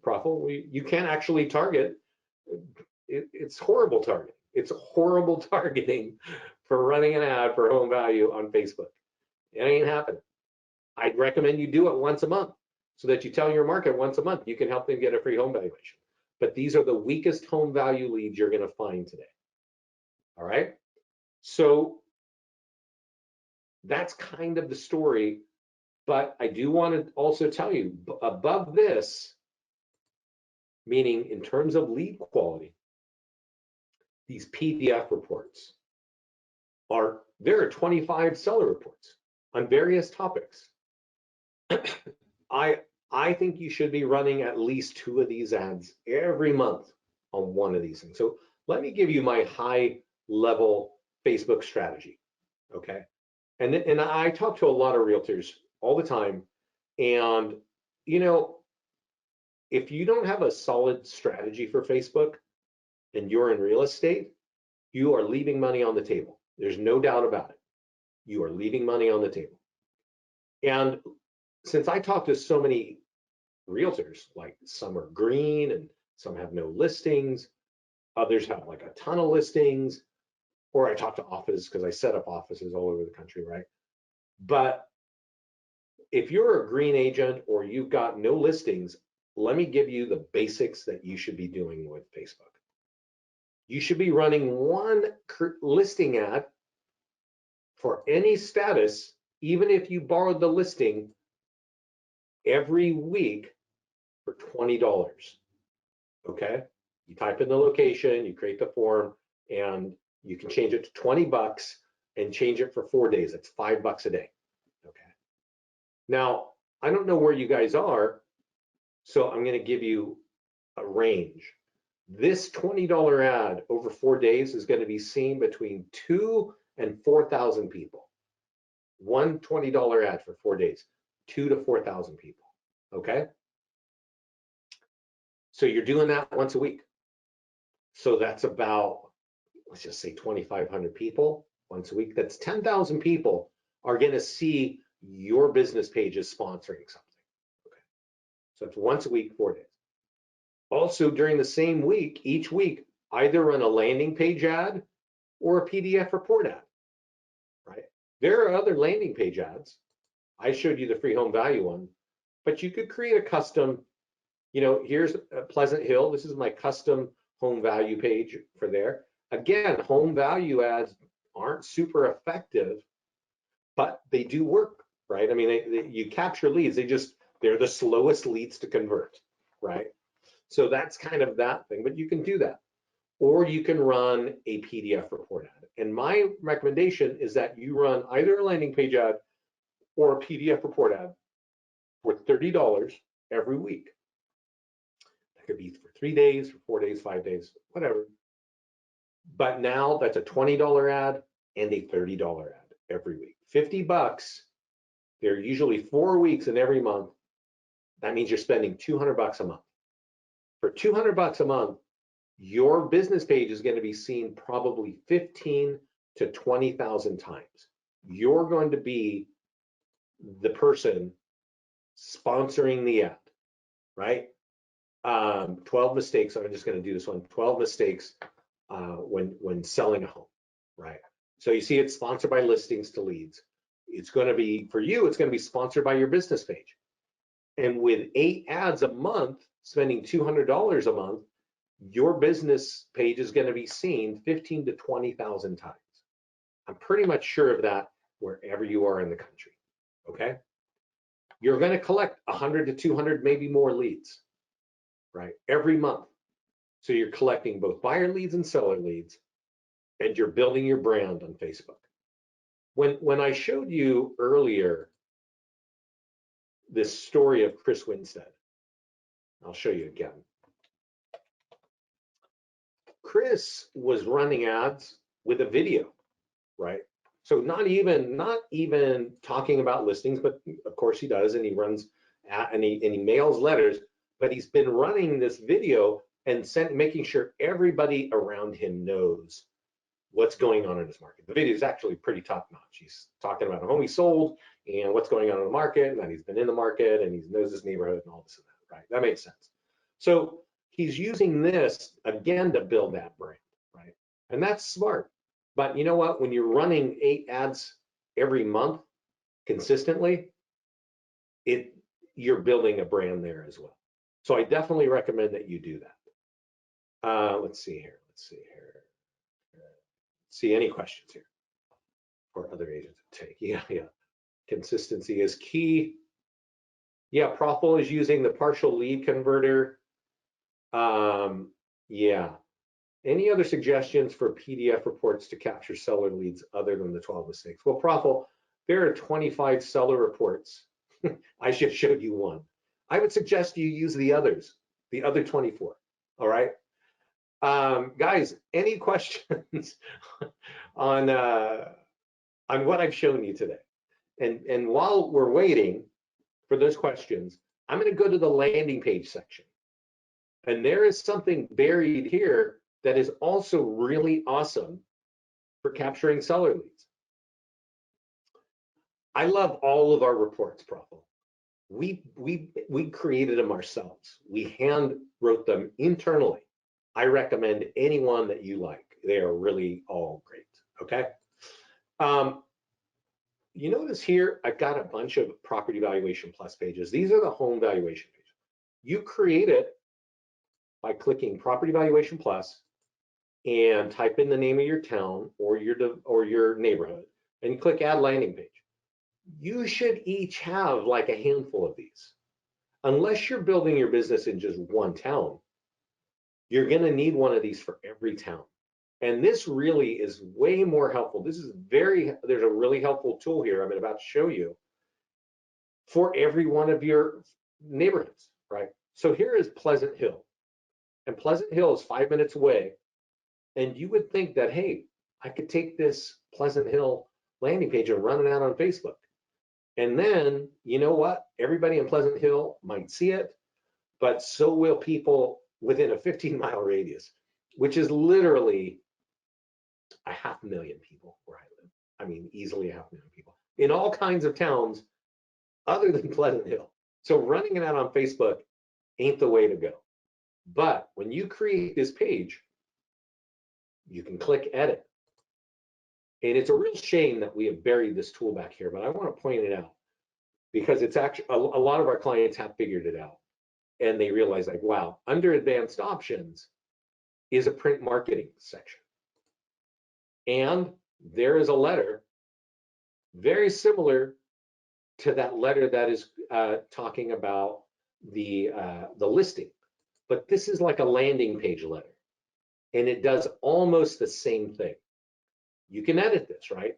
Praful, you can't actually target. It's horrible targeting. It's horrible targeting for running an ad for home value on Facebook. It ain't happening. I'd recommend you do it once a month so that you tell your market once a month you can help them get a free home valuation. But these are the weakest home value leads you're going to find today. All right. So that's kind of the story. But I do want to also tell you above this, meaning in terms of lead quality, these PDF reports there are 25 seller reports on various topics. I think you should be running at least 2 of these ads every month on one of these things. So let me give you my high level Facebook strategy, okay? And I talk to a lot of realtors all the time, and you know, if you don't have a solid strategy for Facebook and you're in real estate, you are leaving money on the table. There's no doubt about it. You are leaving money on the table. And since I talk to so many realtors, like some are green and some have no listings, others have like a ton of listings, or I talk to offices because I set up offices all over the country, right? But if you're a green agent or you've got no listings, let me give you the basics that you should be doing with Facebook. You should be running one listing ad for any status, even if you borrowed the listing, every week for $20. Okay? You type in the location, you create the form, and you can change it to 20 bucks and change it for 4 days. It's $5 a day. Okay. Now, I don't know where you guys are, so I'm going to give you a range. This $20 ad over 4 days is going to be seen between 2,000 and 4,000 people. One $20 ad for 4 days, 2,000 to 4,000 people. Okay. So you're doing that once a week. So that's about, let's just say 2,500 people once a week. That's 10,000 people are going to see your business page is sponsoring something. Okay. So it's once a week, 4 days. Also during the same week, each week, either run a landing page ad or a PDF report ad, right? There are other landing page ads. I showed you the free home value one, but you could create a custom, you know, here's a Pleasant Hill. This is my custom home value page for there. Again, home value ads aren't super effective, but they do work, right? I mean, you capture leads, they're the slowest leads to convert, right? So that's kind of that thing, but you can do that. Or you can run a PDF report ad. And my recommendation is that you run either a landing page ad or a PDF report ad for $30 every week. That could be for 3 days, for 4 days, 5 days, whatever. But now that's a $20 ad and a $30 ad every week. 50 bucks. They're usually 4 weeks in every month. That means you're spending 200 bucks a month. For 200 bucks a month, your business page is going to be seen probably 15 to 20,000 times. You're going to be the person sponsoring the ad, right? 12 mistakes. I'm just going to do this one. 12 mistakes when selling a home, right? So you see it's sponsored by listings to leads. It's going to be, for you, it's going to be sponsored by your business page. And with 8 ads a month, spending $200 a month, your business page is going to be seen 15 to 20,000 times. I'm pretty much sure of that wherever you are in the country, okay? You're going to collect 100 to 200, maybe more leads. right? Every month. So you're collecting both buyer leads and seller leads, and you're building your brand on Facebook. When I showed you earlier this story of Chris Winstead, I'll show you again. Chris was running ads with a video, right? So not even talking about listings, but of course he does, and he runs and he mails letters, but he's been running this video and making sure everybody around him knows what's going on in his market. The video is actually pretty top notch. He's talking about a home he sold and what's going on in the market, and that he's been in the market and he knows his neighborhood and all this and that, right? That makes sense. So he's using this again to build that brand, right? And that's smart. But you know what? When you're running 8 ads every month consistently, you're building a brand there as well. So I definitely recommend that you do that. Let's see here. See any questions here for other agents to take? Yeah. Consistency is key. Yeah, Profitable is using the partial lead converter. Yeah. Any other suggestions for PDF reports to capture seller leads other than the 12 mistakes? Well, Profitable, there are 25 seller reports. I should have showed you one. I would suggest you use the others, the other 24. All right. Guys, any questions on what I've shown you today? And while we're waiting for those questions, I'm going to go to the landing page section. And there is something buried here that is also really awesome for capturing seller leads. I love all of our reports, Profitable. We created them ourselves. We hand wrote them internally. I recommend any one that you like. They are really all great, okay? You notice here, I've got a bunch of property valuation plus pages. These are the home valuation pages. You create it by clicking property valuation plus and type in the name of your town or your neighborhood and click add landing page. You should each have like a handful of these. Unless you're building your business in just one town, you're going to need one of these for every town. And this really is way more helpful. There's a really helpful tool here I'm about to show you for every one of your neighborhoods, right? So here is Pleasant Hill. And Pleasant Hill is 5 minutes away. And you would think that, hey, I could take this Pleasant Hill landing page and run it out on Facebook. And then, you know what? Everybody in Pleasant Hill might see it, but so will people within a 15-mile radius, which is literally 500,000 people where I live. I mean, easily 500,000 people in all kinds of towns other than Pleasant Hill. So running it out on Facebook ain't the way to go. But when you create this page, you can click edit. And it's a real shame that we have buried this tool back here, but I want to point it out because it's actually a lot of our clients have figured it out. And they realize like, wow, under advanced options is a print marketing section. And there is a letter very similar to that letter that is talking about the listing. But this is like a landing page letter. And it does almost the same thing. You can edit this, right?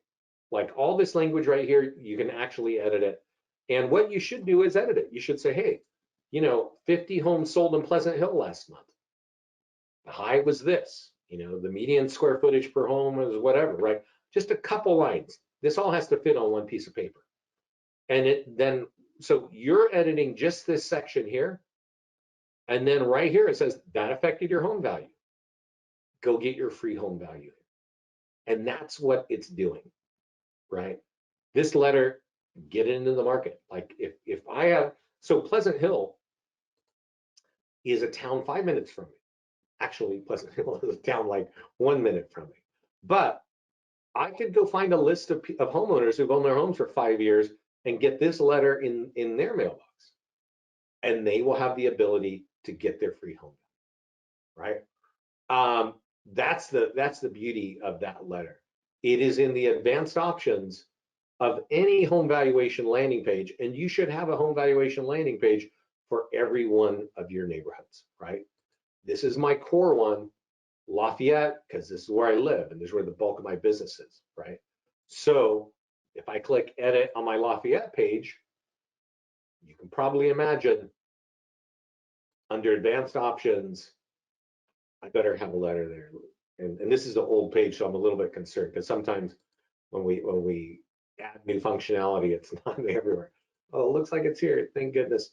Like all this language right here, you can actually edit it. And what you should do is edit it. You should say, hey, 50 homes sold in Pleasant Hill last month. The high was this, the median square footage per home was whatever, right? Just a couple lines. This all has to fit on one piece of paper. And so you're editing just this section here. And then right here, it says that affected your home value. Go get your free home value. And that's what it's doing, right? This letter, get it into the market. Like if I have, so Pleasant Hill is a town 5 minutes from me. Actually, Pleasant Hill is a town like 1 minute from me. But I could go find a list of homeowners who've owned their homes for 5 years and get this letter in their mailbox. And they will have the ability to get their free home, right? That's the beauty of that letter. It is in the advanced options of any home valuation landing page, and you should have a home valuation landing page for every one of your neighborhoods, right? This is my core one, Lafayette, because this is where I live and this is where the bulk of my business is, right? So if I click edit on my Lafayette page, you can probably imagine under advanced options, I better have a letter there. And this is an old page, so I'm a little bit concerned because sometimes when we add new functionality, it's not everywhere. Oh, it looks like it's here. Thank goodness.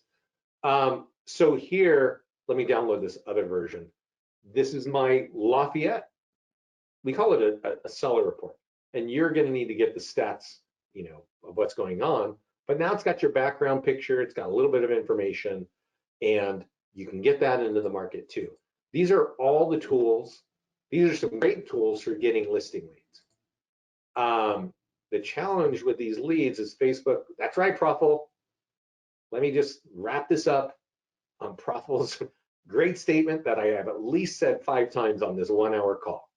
So here, let me download this other version. This is my Lafayette. We call it a seller report, and you're going to need to get the stats, of what's going on. But now it's got your background picture. It's got a little bit of information, and you can get that into the market too. These are all the tools. These are some great tools for getting listing leads. The challenge with these leads is Facebook. That's right, Profil. Let me just wrap this up on Profil's great statement that I have at least said 5 times on this 1-hour call.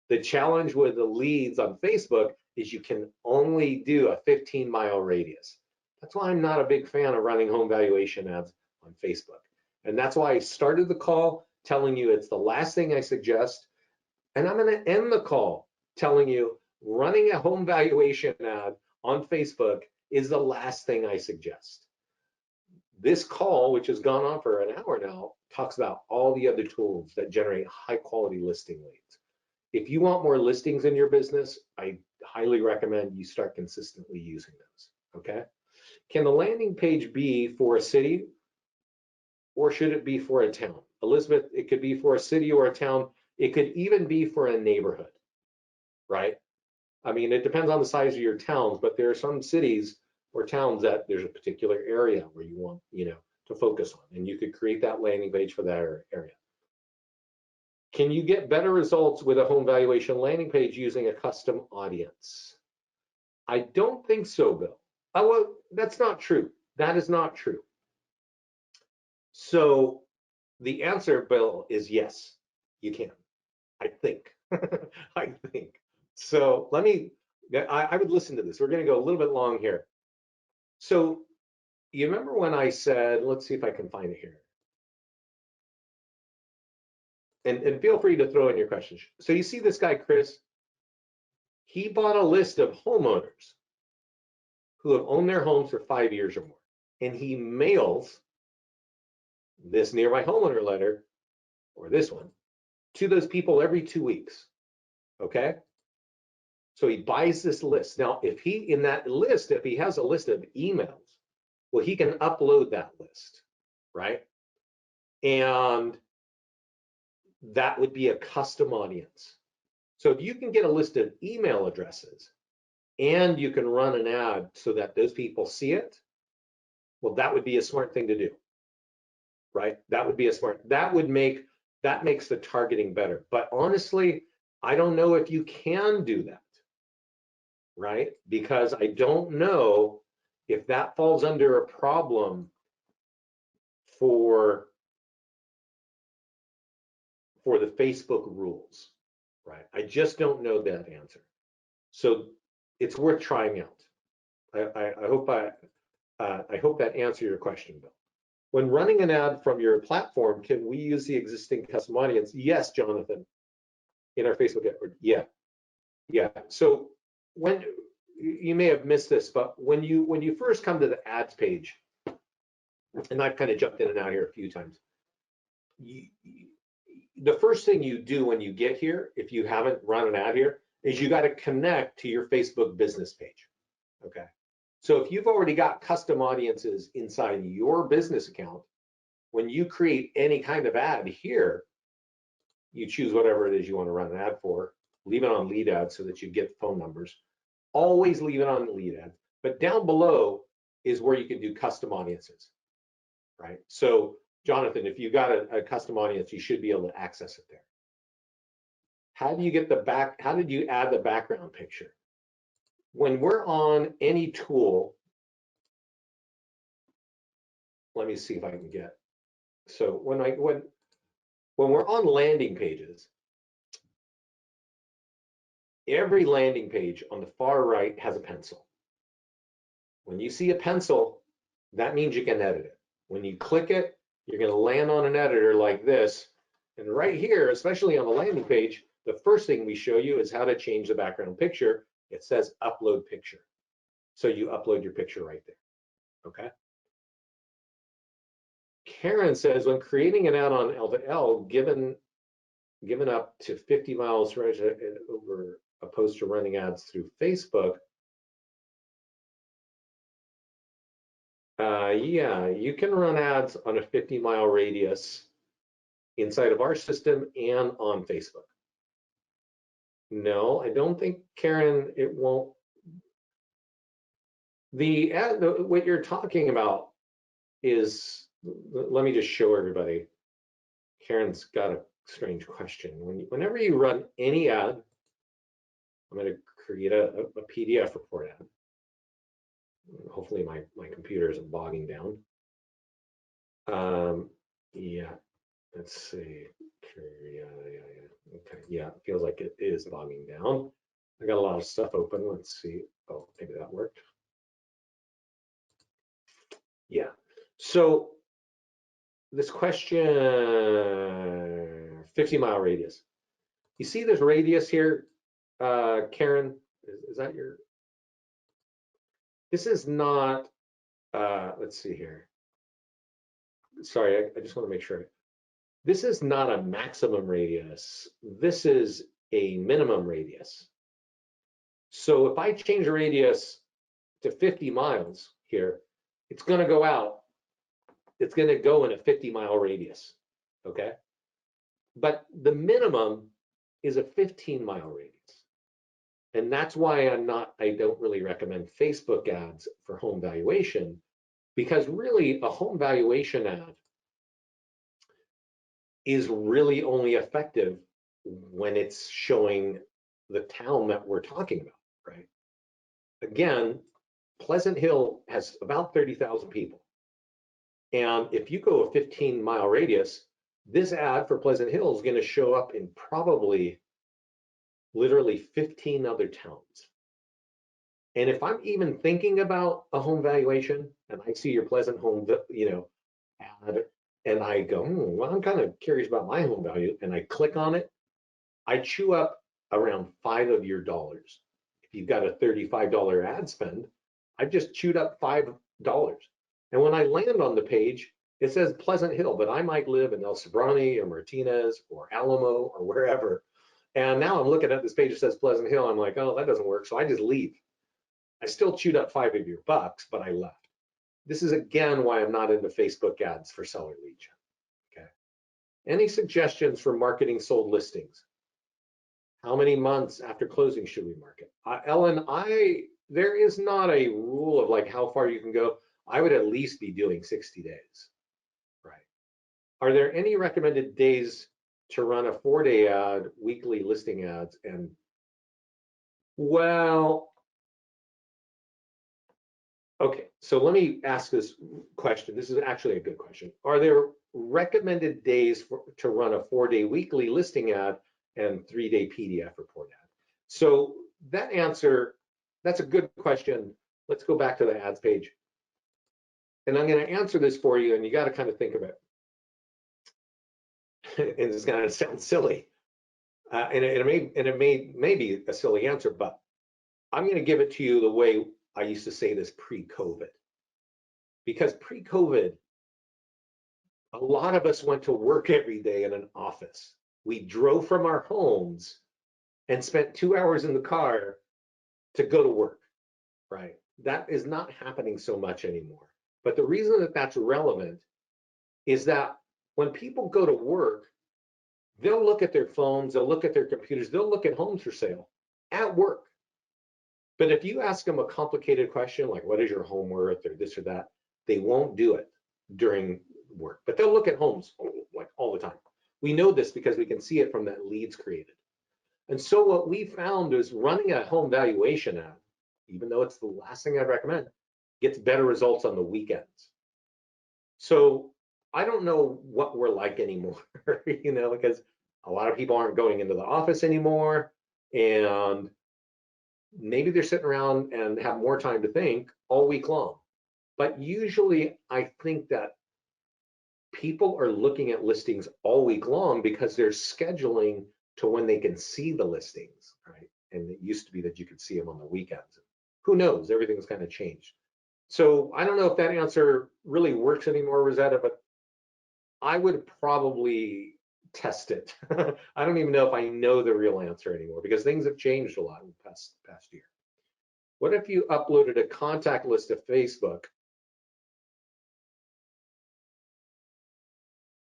The challenge with the leads on Facebook is you can only do a 15-mile radius. That's why I'm not a big fan of running home valuation ads on Facebook. And that's why I started the call telling you it's the last thing I suggest. And I'm going to end the call telling you running a home valuation ad on Facebook is the last thing I suggest. This call, which has gone on for an hour now, talks about all the other tools that generate high quality listing leads. If you want more listings in your business, I highly recommend you start consistently using those, okay? Can the landing page be for a city or should it be for a town? Elizabeth, it could be for a city or a town. It could even be for a neighborhood, right? I mean, it depends on the size of your towns, but there are some cities or towns that there's a particular area where you want, to focus on, and you could create that landing page for that area. Can you get better results with a home valuation landing page using a custom audience? I don't think so, Bill. Oh, well, that's not true. That is not true. So the answer, Bill, is yes, you can. I think. I think. So I would listen to this. We're going to go a little bit long here. So you remember when I said, let's see if I can find it here. And feel free to throw in your questions. So you see this guy, Chris, he bought a list of homeowners who have owned their homes for 5 years or more. And he mails this nearby homeowner letter, or this one, to those people every 2 weeks, okay? So he buys this list. Now, if he has a list of emails, well, he can upload that list, right? And that would be a custom audience. So if you can get a list of email addresses and you can run an ad so that those people see it, well, that would be a smart thing to do, right? That makes the targeting better. But honestly, I don't know if you can do that, right? Because I don't know if that falls under a problem for the Facebook rules, right? I just don't know that answer. So it's worth trying out. I hope that answered your question, Bill. When running an ad from your platform, can we use the existing custom audience? Yes, Jonathan, in our Facebook ad. Yeah. So when you may have missed this, but when you first come to the ads page, and I've kind of jumped in and out here a few times, the first thing you do when you get here, if you haven't run an ad here, is you got to connect to your Facebook business page, okay? So if you've already got custom audiences inside your business account, when you create any kind of ad here, you choose whatever it is you want to run an ad for, leave it on lead ads so that you get phone numbers. Always leave it on lead ads. But down below is where you can do custom audiences, right? So Jonathan, if you got a custom audience, you should be able to access it there. How do you get how did you add the background picture? When we're on any tool, let me see if I can get. So when we're on landing pages, every landing page on the far right has a pencil. When you see a pencil, that means you can edit it. When you click it, you're going to land on an editor like this. And right here, especially on the landing page, the first thing we show you is how to change the background picture. It says upload picture. So you upload your picture right there. Okay. Karen says, when creating an ad on L2L, given up to 50 miles over opposed to running ads through Facebook, yeah, you can run ads on a 50-mile radius inside of our system and on Facebook. No, I don't think, Karen, it won't. The ad, what you're talking about is, let me just show everybody. Karen's got a strange question. Whenever you run any ad, I'm going to create a PDF report ad. Hopefully my computer isn't bogging down. Yeah, let's see. Yeah. Okay, yeah, it feels like it is bogging down. I got a lot of stuff open. Let's see. Oh, maybe that worked. Yeah. So this question, 50-mile radius. You see this radius here, Karen? Is that your? This is not. Let's see here. Sorry, I just want to make sure. This is not a maximum radius. This is a minimum radius. So if I change the radius to 50 miles here, it's going to go out. It's going to go in a 50-mile radius, okay? But the minimum is a 15-mile radius. And that's why I don't really recommend Facebook ads for home valuation, because really a home valuation ad is really only effective when it's showing the town that we're talking about, right? Again, Pleasant Hill has about 30,000 people. And if you go a 15-mile radius, this ad for Pleasant Hill is going to show up in probably literally 15 other towns. And if I'm even thinking about a home valuation and I see your Pleasant home, ad, and I go, well, I'm kind of curious about my home value, and I click on it, I chew up around $5 of your dollars. If you've got a $35 ad spend, I've just chewed up $5. And when I land on the page, it says Pleasant Hill, but I might live in El Sobrante or Martinez or Alamo or wherever. And now I'm looking at this page that says Pleasant Hill. I'm like, oh, that doesn't work. So I just leave. I still chewed up $5 of your bucks, but I left. This is again why I'm not into Facebook ads for seller lead gen. Okay. Any suggestions for marketing sold listings? How many months after closing should we market? Ellen, there is not a rule of like how far you can go. I would at least be doing 60 days, right? Are there any recommended days to run a 4-day ad, weekly listing ads? And well, okay, so let me ask this question. This is actually a good question. Are there recommended days to run a 4-day weekly listing ad and 3-day PDF report ad? So that answer, that's a good question. Let's go back to the ads page. And I'm going to answer this for you, and you got to kind of think of it. And it's going to sound silly, and it may be a silly answer, but I'm going to give it to you the way I used to say this pre-COVID. Because pre-COVID, a lot of us went to work every day in an office. We drove from our homes and spent 2 hours in the car to go to work, right? That is not happening so much anymore. But the reason that that's relevant is that when people go to work, they'll look at their phones, they'll look at their computers, they'll look at homes for sale at work. But if you ask them a complicated question like, what is your home worth or this or that, they won't do it during work. But they'll look at homes like all the time. We know this because we can see it from that leads created. And so what we found is running a home valuation ad, even though it's the last thing I'd recommend, gets better results on the weekends. So I don't know what we're like anymore, because a lot of people aren't going into the office anymore, and maybe they're sitting around and have more time to think all week long. But usually I think that people are looking at listings all week long because they're scheduling to when they can see the listings, right? And it used to be that you could see them on the weekends. Who knows? Everything's kind of changed. So I don't know if that answer really works anymore, Rosetta, but I would probably test it. I don't even know if I know the real answer anymore because things have changed a lot in the past year. What if you uploaded a contact list to Facebook?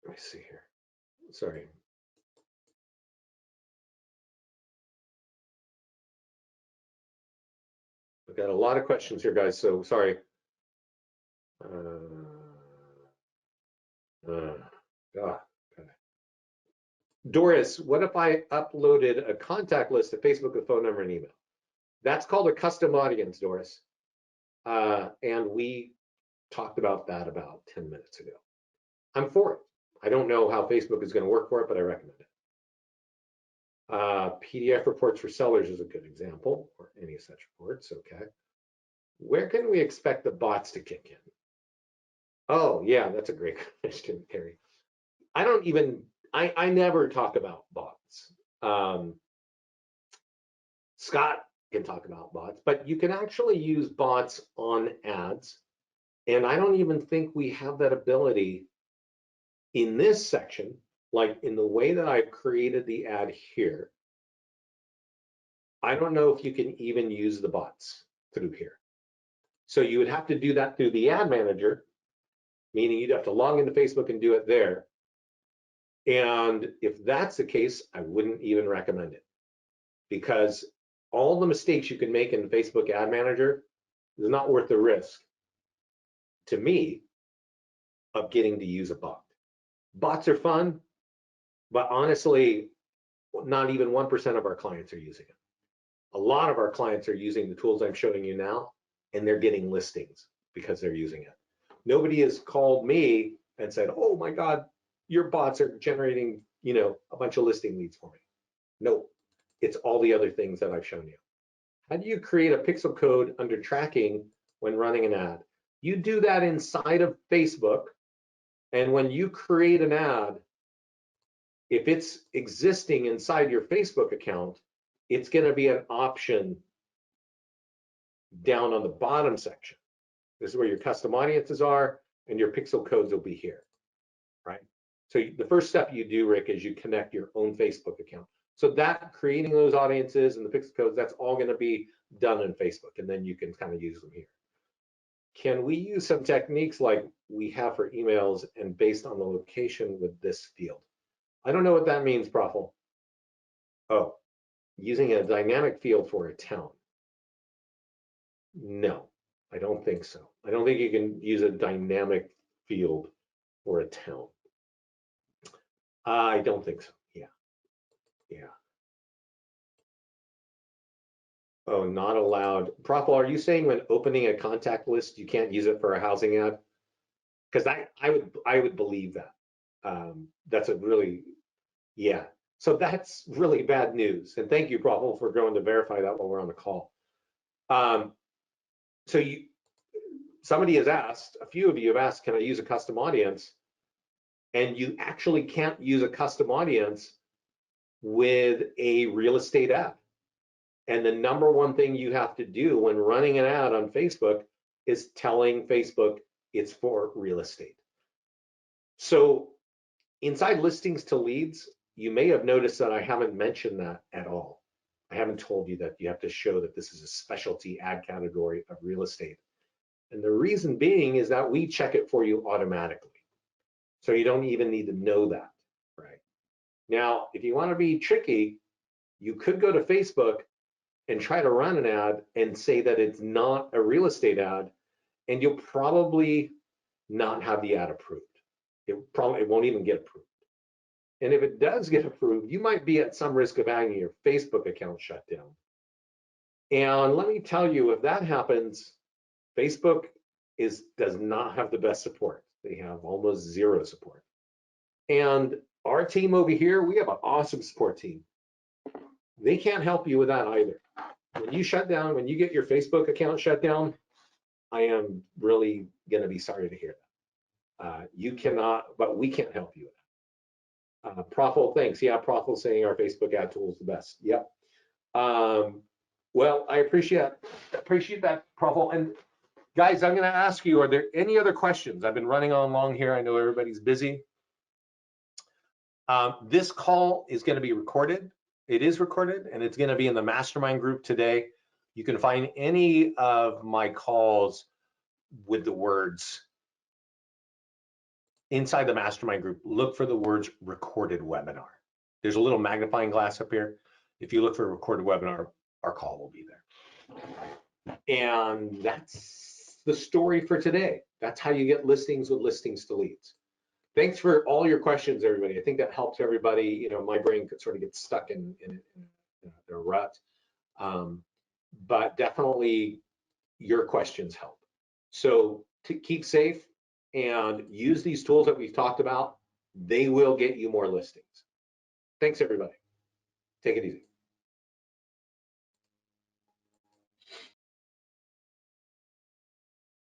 Let me see here. Sorry. I've got a lot of questions here, guys, so sorry. God. Okay. Doris, what if I uploaded a contact list to Facebook with phone number and email? That's called a custom audience, Doris. And we talked about that about 10 minutes ago. I'm for it. I don't know how Facebook is going to work for it, but I recommend it. PDF reports for sellers is a good example, or any such reports, okay. Where can we expect the bots to kick in? Oh, yeah, that's a great question, Carrie. I never talk about bots. Scott can talk about bots, but you can actually use bots on ads. And I don't even think we have that ability in this section, like in the way that I've created the ad here. I don't know if you can even use the bots through here. So you would have to do that through the ad manager, meaning you'd have to log into Facebook and do it there. And if that's the case, I wouldn't even recommend it because all the mistakes you can make in the Facebook ad manager is not worth the risk to me of getting to use a bot. Bots are fun, but honestly, not even 1% of our clients are using it. A lot of our clients are using the tools I'm showing you now, and they're getting listings because they're using it. Nobody has called me and said, oh my God, your bots are generating, a bunch of listing leads for me. No, it's all the other things that I've shown you. How do you create a pixel code under tracking when running an ad? You do that inside of Facebook. And when you create an ad, if it's existing inside your Facebook account, it's going to be an option down on the bottom section. This is where your custom audiences are, and your pixel codes will be here, right? So the first step you do, Rick, is you connect your own Facebook account. So that creating those audiences and the pixel codes, that's all going to be done in Facebook, and then you can kind of use them here. Can we use some techniques like we have for emails and based on the location with this field? I don't know what that means, Profil. Oh, using a dynamic field for a town. No, I don't think so. I don't think you can use a dynamic field for a town. I don't think so. Yeah. Oh, not allowed. Profil, are you saying when opening a contact list, you can't use it for a housing ad? Because I would believe that. That's a really, yeah. So that's really bad news. And thank you, Profil, for going to verify that while we're on the call. So somebody has asked, a few of you have asked, can I use a custom audience? And you actually can't use a custom audience with a real estate ad. And the number one thing you have to do when running an ad on Facebook is telling Facebook it's for real estate. So inside listings to leads, you may have noticed that I haven't mentioned that at all. I haven't told you that you have to show that this is a specialty ad category of real estate. And the reason being is that we check it for you automatically. So you don't even need to know that, right? Now, if you want to be tricky, you could go to Facebook and try to run an ad and say that it's not a real estate ad, and you'll probably not have the ad approved. It won't even get approved. And if it does get approved, you might be at some risk of having your Facebook account shut down. And let me tell you, if that happens, Facebook does not have the best support. They have almost zero support. And our team over here, we have an awesome support team. They can't help you with that either. When you shut down, when you get your Facebook account shut down, I am really going to be sorry to hear You cannot, but we can't help you. Profil, thanks. Yeah, Profil saying our Facebook ad tool is the best. Yep. Well, I appreciate that, Profil. And guys, I'm going to ask you, are there any other questions? I've been running on long here. I know everybody's busy. This call is going to be recorded. It is recorded, and it's going to be in the mastermind group today. You can find any of my calls with the words inside the mastermind group. Look for the words recorded webinar. There's a little magnifying glass up here. If you look for a recorded webinar, our call will be there. And that's the story for today. That's how you get listings with listings to leads. Thanks for all your questions, everybody. I think that helps everybody. You know, my brain could sort of get stuck in a rut. But definitely your questions help. So to keep safe and use these tools that we've talked about. They will get you more listings. Thanks, everybody. Take it easy.